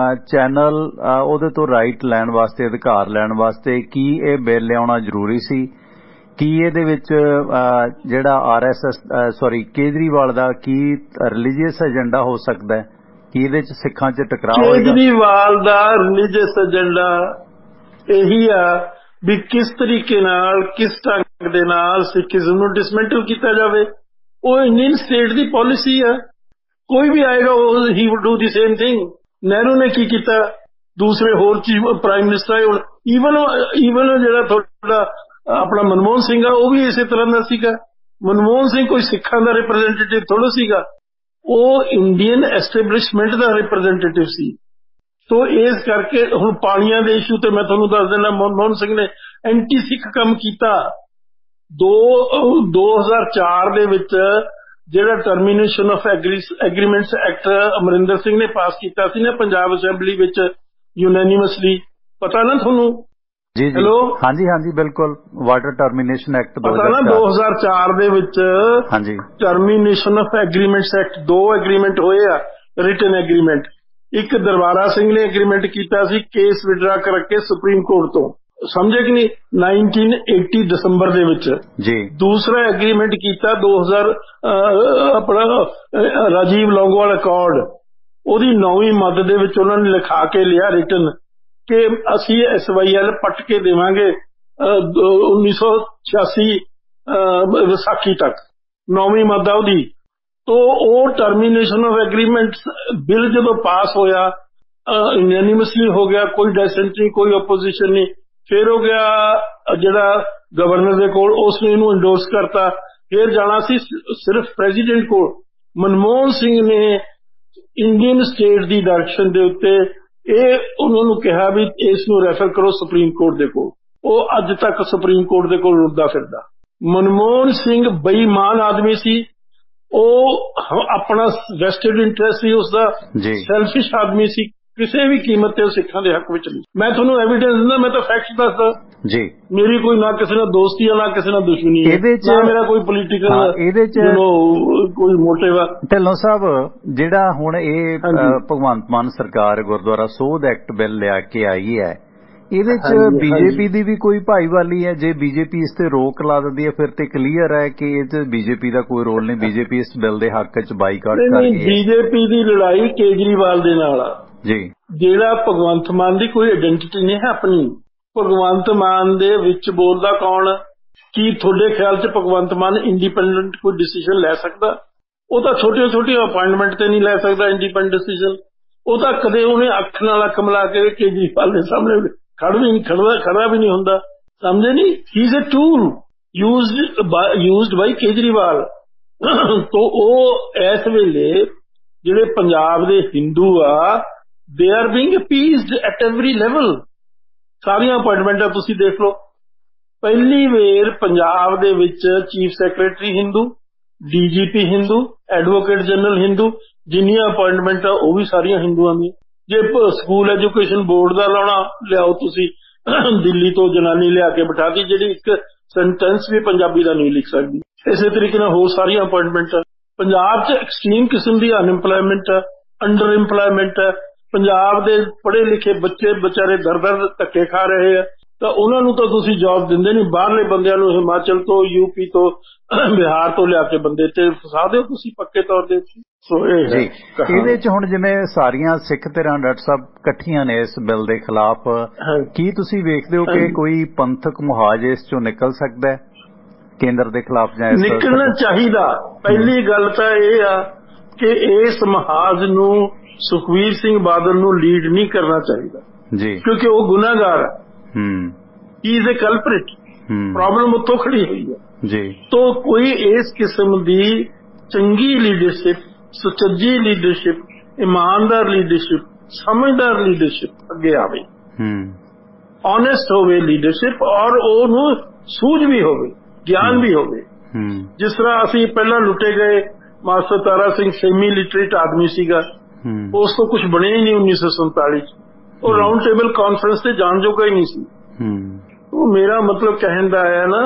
ਚੈਨਲ ਉਹਦੇ ਤੋਂ ਰਾਈਟ ਲੈਣ ਵਾਸਤੇ, ਅਧਿਕਾਰ ਲੈਣ ਵਾਸਤੇ ਕੀ ਇਹ ਬਿੱਲ ਲਿਆਉਣਾ ਜ਼ਰੂਰੀ ਸੀ? ਕੀ ਇਹਦੇ ਵਿੱਚ ਜਿਹੜਾ RSS ਕੇਜਰੀਵਾਲ ਦਾ ਕੀ ਰਿਲੀਜੀਅਸ ਏਜੰਡਾ ਹੋ ਸਕਦਾ ਹੈ? ਕੀ ਇਹਦੇ ਚ ਸਿੱਖਾਂ ਚ ਟਕਰਾਅ ਹੋਏਗਾ? ਕੇਜਰੀਵਾਲ ਦਾ ਰਿਲੀਜੀਅਸ ਏਜੰਡਾ ਇਹੀ ਆ ਵੀ ਕਿਸ ਤਰੀਕੇ ਨਾਲ, ਕਿਸ ਢੰਗ ਦੇ ਨਾਲ ਸਿੱਖੀਜ਼ਮ ਨੂੰ ਡਿਸਮੈਂਟਲ ਕੀਤਾ ਜਾਵੇ। ਉਹ ਇੰਡੀਅਨ ਸਟੇਟ ਦੀ ਪਾਲਿਸੀ ਆ, ਕੋਈ ਵੀ ਆਏਗਾ ਉਹ he would do the same thing. Nehru ਨੇ ਕੀ ਕੀਤਾ, ਦੂਸਰੇ ਹੋਰ ਚੀਫ ਪ੍ਰਾਈਮ ਮਿਨਿਸਟਰ, ਈਵਨ ਜਿਹੜਾ ਤੁਹਾਡਾ ਆਪਣਾ ਮਨਮੋਹਨ ਸਿੰਘ ਆ, ਉਹ ਵੀ ਇਸੇ ਤਰ੍ਹਾਂ ਦਾ ਸੀਗਾ। ਮਨਮੋਹਨ ਸਿੰਘ ਕੋਈ ਸਿੱਖਾਂ ਦਾ ਰਿਪਰੈਜ਼ੈਂਟੇਟਿਵ ਥੋੜਾ ਸੀਗਾ, ਉਹ ਇੰਡੀਅਨ ਐਸਟੈਬਲਿਸ਼ਮੈਂਟ ਦਾ ਰਿਪਰੈਜ਼ੈਂਟੇਟਿਵ ਸੀ। ਸੋ ਇਸ ਕਰਕੇ ਹੁਣ ਪਾਣੀਆਂ ਦੇ ਇਸ਼ੂ ਤੇ ਮੈਂ ਤੁਹਾਨੂੰ ਦੱਸ ਦਿੰਦਾ, ਮਨਮੋਹਨ ਸਿੰਘ ਨੇ ਐਂਟੀ ਸਿੱਖ ਕੰਮ ਕੀਤਾ। 2004 ਦੇ ਵਿੱਚ ਜਿਹੜਾ termination of agreements act Amarinder Singh ਨੇ ਪਾਸ ਕੀਤਾ ਸੀ ਨਾ ਪੰਜਾਬ ਅਸੈਂਬਲੀ ਵਿੱਚ ਯੂਨੈਨਿਮਸਲੀ, ਪਤਾ ਨਾ ਤੁਹਾਨੂੰ? ਜੀ ਜੀ, ਹਾਂਜੀ ਹਾਂਜੀ ਬਿਲਕੁਲ। ਵਾਟਰ ਟਰਮੀਨੇਸ਼ਨ ਐਕਟ ਪਤਾ ਨਾ 2004 ਦੇ ਵਿੱਚ ਹਾਂਜੀ termination of agreements act 2 agreement ਹੋਏ ਆ, ਰਿਟਨ ਐਗਰੀਮੈਂਟ। ਇੱਕ ਦਰਬਾਰਾ ਸਿੰਘ ਨੇ ਐਗਰੀਮੈਂਟ ਕੀਤਾ ਸੀ ਕੇਸ ਵਿਡਰਾ ਕਰਕੇ ਸੁਪਰੀਮ ਕੋਰਟ ਤੋਂ, ਸਮਝੇ ਕਿ ਨਹੀਂ, 1980 ਦਸੰਬਰ ਦੇ ਵਿੱਚ ਜੀ। ਦੂਸਰਾ ਐਗਰੀਮੈਂਟ ਕੀਤਾ 2000 ਆਪਣਾ ਰਾਜੀਵ ਲੌਂਗੋਵਾਲ ਅਕੋਰਡ, ਉਹਦੀ 9ਵੀਂ ਮੱਦ ਦੇ ਵਿੱਚ ਉਹਨਾਂ ਨੇ ਲਿਖਾ ਕੇ ਲਿਆ ਰਿਟਨ ਕਿ ਅਸੀਂ SYL ਪੱਟ ਕੇ ਦੇਵਾਂਗੇ 1986 ਵਿਸਾਖੀ ਤੱਕ, 9ਵੀਂ ਮੱਦ ਆ ਉਹਦੀ। ਤੋ ਉਹ ਟਰਮੀਨੇਸ਼ਨ ਆਫ ਐਗਰੀਮੈਂਟਸ ਬਿੱਲ ਜਦੋਂ ਪਾਸ ਹੋਇਆ, ਯੂਨੈਨਿਮਸਲੀ ਹੋ ਗਿਆ, ਕੋਈ ਡੈਸੈਂਟ ਨਹੀਂ, ਕੋਈ ਓਪੋਜੀਸ਼ਨ ਨਹੀਂ। ਫਿਰ ਹੋ ਗਿਆ ਜਿਹੜਾ ਗਵਰਨਰ ਦੇ ਕੋਲ, ਉਸ ਨੇ ਇਹਨੂੰ ਇੰਡੋਰਸ ਕਰਤਾ। ਫਿਰ ਜਾਣਾ ਸੀ ਸਿਰਫ ਪ੍ਰੈਜ਼ੀਡੈਂਟ ਕੋਲ। ਮਨਮੋਹਨ ਸਿੰਘ ਨੇ ਇੰਡੀਅਨ ਸਟੇਟ ਦੀ ਡਾਇਰੈਕਸ਼ਨ ਦੇ ਉੱਤੇ ਇਹ ਉਹਨਾਂ ਨੂੰ ਕਿਹਾ ਵੀ ਇਸ ਨੂੰ ਰੈਫਰ ਕਰੋ ਸੁਪਰੀਮ ਕੋਰਟ ਦੇ ਕੋਲ। ਉਹ ਅੱਜ ਤੱਕ ਸੁਪਰੀਮ ਕੋਰਟ ਦੇ ਕੋਲ ਰੁਲਦਾ ਫਿਰਦਾ। ਮਨਮੋਹਨ ਸਿੰਘ ਬੇਈਮਾਨ ਆਦਮੀ ਸੀ, ਉਹ ਆਪਣਾ ਵੈਸਟਡ ਇੰਟਰਸਟ ਸੀ ਉਸਦਾ, ਸੈਲਫਿਸ਼ ਆਦਮੀ ਸੀ, ਕਿਸੇ ਵੀ ਕੀਮਤ ਤੇ ਉਹ ਸਿੱਖਾਂ ਦੇ ਹੱਕ ਵਿੱਚ ਨਹੀਂ। ਮੈਂ ਤੁਹਾਨੂੰ ਐਵੀਡੈਂਸ ਦਿੰਦਾ, ਮੈਂ ਤਾਂ ਫੈਕਟ ਦੱਸਦਾ ਜੀ। ਮੇਰੀ ਕੋਈ ਨਾ ਕਿਸੇ ਨਾਲ ਦੋਸਤੀ ਆ, ਨਾ ਕਿਸੇ ਨਾਲ ਦੁਸ਼ਮਣੀ ਹੈ, ਨਾ ਮੇਰਾ ਕੋਈ ਪੋਲੀਟੀਕਲ ਕੋਈ ਮੋਟਿਵ ਆ। ਢਿੱਲੋਂ ਸਾਹਿਬ ਜਿਹੜਾ ਹੁਣ ਇਹ ਭਗਵੰਤ ਮਾਨ ਸਰਕਾਰ ਗੁਰਦੁਆਰਾ ਸੋਧ ਐਕਟ ਬਿੱਲ ਲਿਆ ਕੇ ਆਈ ਹੈ, ਇਹਦੇ ਚ BJP ਦੀ ਵੀ ਕੋਈ ਭਾਈਵਾਲੀ ਹੈ? ਜੇ BJP ਇਸ ਤੇ ਰੋਕ ਲਾ ਦਿੰਦੀ ਹੈ ਫਿਰ ਤੇ ਕਲੀਅਰ ਹੈ ਕਿ ਇਹ ਚ BJP ਦਾ ਕੋਈ ਰੋਲ ਨਹੀਂ, BJP ਇਸ ਬਿੱਲ ਦੇ ਹੱਕ ਚ ਬਾਈਕਾਟ ਕਰ ਰਹੀ ਹੈ। BJP ਦੀ ਲੜਾਈ ਕੇਜਰੀਵਾਲ ਦੇ ਨਾਲ ਆ ਜੀ। ਜਿਹੜਾ ਭਗਵੰਤ ਮਾਨ ਦੀ ਕੋਈ ਆਇਡੈਂਟੀਟੀ ਨਹੀਂ ਹੈ ਆਪਣੀ। ਭਗਵੰਤ ਮਾਨ ਦੇ ਵਿੱਚ ਬੋਲਦਾ ਕੌਣ? ਕੀ ਤੁਹਾਡੇ ਖਿਆਲ ਚ ਭਗਵੰਤ ਮਾਨ ਇੰਡੀਪੈਂਡੈਂਟ ਕੋਈ ਡਿਸੀਜਨ ਲੈ ਸਕਦਾ? ਉਹ ਤਾਂ ਛੋਟੀਆਂ ਛੋਟੀਆਂ ਅਪਾਇੰਟਮੈਂਟ ਤੇ ਨਹੀਂ ਲੈ ਸਕਦਾ ਇੰਡੀਪੈਂਡੈਂਟ ਡਿਸੀਜਨ। ਉਹ ਤਾਂ ਕਦੇ ਉਹਨੇ ਅੱਖ ਨਾਲ ਅੱਖ ਮਿਲਾ ਕੇ ਕੇਜਰੀਵਾਲ ਦੇ ਸਾਹਮਣੇ ਖੜਾ ਵੀ ਨਹੀਂ ਹੁੰਦਾ, ਸਮਝੇ ਨਹੀਂ? He is a tool used by Kejriwal. ਤੋ ਉਹ ਇਸ ਵੇਲੇ ਜਿਹੜੇ ਪੰਜਾਬ ਦੇ ਹਿੰਦੂ ਆ, they are being appeased at every level। ਸਾਰੀਆਂ ਅਪਾਇੰਟਮੈਂਟਾਂ ਤੁਸੀਂ ਦੇਖ ਲਓ। ਪਹਿਲੀ ਵੇਰ ਪੰਜਾਬ ਦੇ ਵਿੱਚ chief secretary Hindu, DGP Hindu, advocate general Hindu, ਜਿੰਨੀਆਂ ਅਪਾਇੰਟਮੈਂਟਾਂ ਉਹ ਵੀ ਸਾਰੀਆਂ ਹਿੰਦੂਆਂ ਦੀਆਂ। ਜੇ ਸਕੂਲ ਐਜੂਕੇਸ਼ਨ ਬੋਰਡ ਦਾ ਲਾਉਣਾ, ਲਿਆਓ ਤੁਸੀਂ ਦਿੱਲੀ ਤੋਂ ਜਨਾਨੀ ਲਿਆ ਕੇ ਬਿਠਾਤੀ ਜਿਹੜੀ ਇੱਕ ਸੈਂਟੈਂਸ ਵੀ ਪੰਜਾਬੀ ਦਾ ਨਹੀਂ ਲਿਖ ਸਕਦੀ। ਇਸੇ ਤਰੀਕੇ ਨਾਲ ਹੋਰ ਸਾਰੀਆਂ ਅਪਾਇੰਟਮੈਂਟਾਂ। ਪੰਜਾਬ 'ਚ ਐਕਸਟ੍ਰੀਮ ਕਿਸਮ ਦੀ ਅਨਐਮਪਲਾਇਮੈਂਟ ਹੈ, ਅੰਡਰ ਇੰਪਲਾਇਮੈਂਟ ਹੈ। ਪੰਜਾਬ ਦੇ ਪੜ੍ਹੇ ਲਿਖੇ ਬੱਚੇ ਵਿਚਾਰੇ ਦਰ-ਦਰ ਧੱਕੇ ਖਾ ਰਹੇ ਆ। ਤਾਂ ਉਹਨਾਂ ਨੂੰ ਤਾਂ ਤੁਸੀਂ ਜੌਬ ਦਿੰਦੇ ਨਹੀਂ, ਬਾਹਰਲੇ ਬੰਦਿਆਂ ਨੂੰ ਹਿਮਾਚਲ ਤੋਂ, ਯੂਪੀ ਤੋਂ, ਬਿਹਾਰ ਤੋਂ ਲਿਆ ਕੇ ਬੰਦੇ ਤੇ ਫਸਾ ਦਿਓ ਤੁਸੀਂ ਪੱਕੇ ਤੌਰ ਦੇ। ਸੋ ਇਹ ਜੀ ਇਹਦੇ ਚ ਹੁਣ ਜਿਵੇਂ ਸਾਰੀਆਂ ਸਿੱਖ ਧਿਰਾਂ ਡਾਕਟਰ ਸਾਹਿਬ ਇਕੱਠੀਆਂ ਨੇ ਇਸ ਬਿੱਲ ਦੇ ਖਿਲਾਫ, ਕੀ ਤੁਸੀਂ ਵੇਖਦੇ ਹੋ ਕਿ ਕੋਈ ਪੰਥਕ ਮੁਹਾਜ ਇਸ ਚੋਂ ਨਿਕਲ ਸਕਦਾ ਹੈ ਕੇਂਦਰ ਦੇ ਖਿਲਾਫ? ਜਾਂ ਨਿਕਲਣਾ ਚਾਹੀਦਾ। ਪਹਿਲੀ ਗੱਲ ਤਾਂ ਇਹ ਆ ਕਿ ਇਸ ਮੁਹਾਜ ਨੂੰ ਸੁਖਬੀਰ ਸਿੰਘ ਬਾਦਲ ਨੂੰ ਲੀਡ ਨਹੀਂ ਕਰਨਾ ਚਾਹੀਦਾ ਜੀ, ਕਿਉਂਕਿ ਉਹ ਗੁਨਾਹਗਾਰ ਹੈ। ਹੀ ਇਜ਼ ਏ ਕਲਪ੍ਰਿਟ। ਪ੍ਰੋਬਲਮ ਉੱਥੋਂ ਖੜੀ ਹੋਈ ਹੈ ਜੀ। तो कोई इस किस्म दी चंगी लीडरशिप, सुचज्जी लीडरशिप, ईमानदार लीडरशिप, समझदार लीडरशिप अगे आवे, ऑनेस्ट होवे लीडरशिप, और ओनू सूझ भी होवे, ज्ञान भी होवे। जिस तरह असी पहला लुटे गए, master Tara Singh semi literate आदमी सीगा, उस तो कुछ बने ही नहीं 1947 और राउंड टेबल कॉन्फ्रेंस से जान जोगा ही नहीं सी। तो मेरा मतलब कहने दा है ना,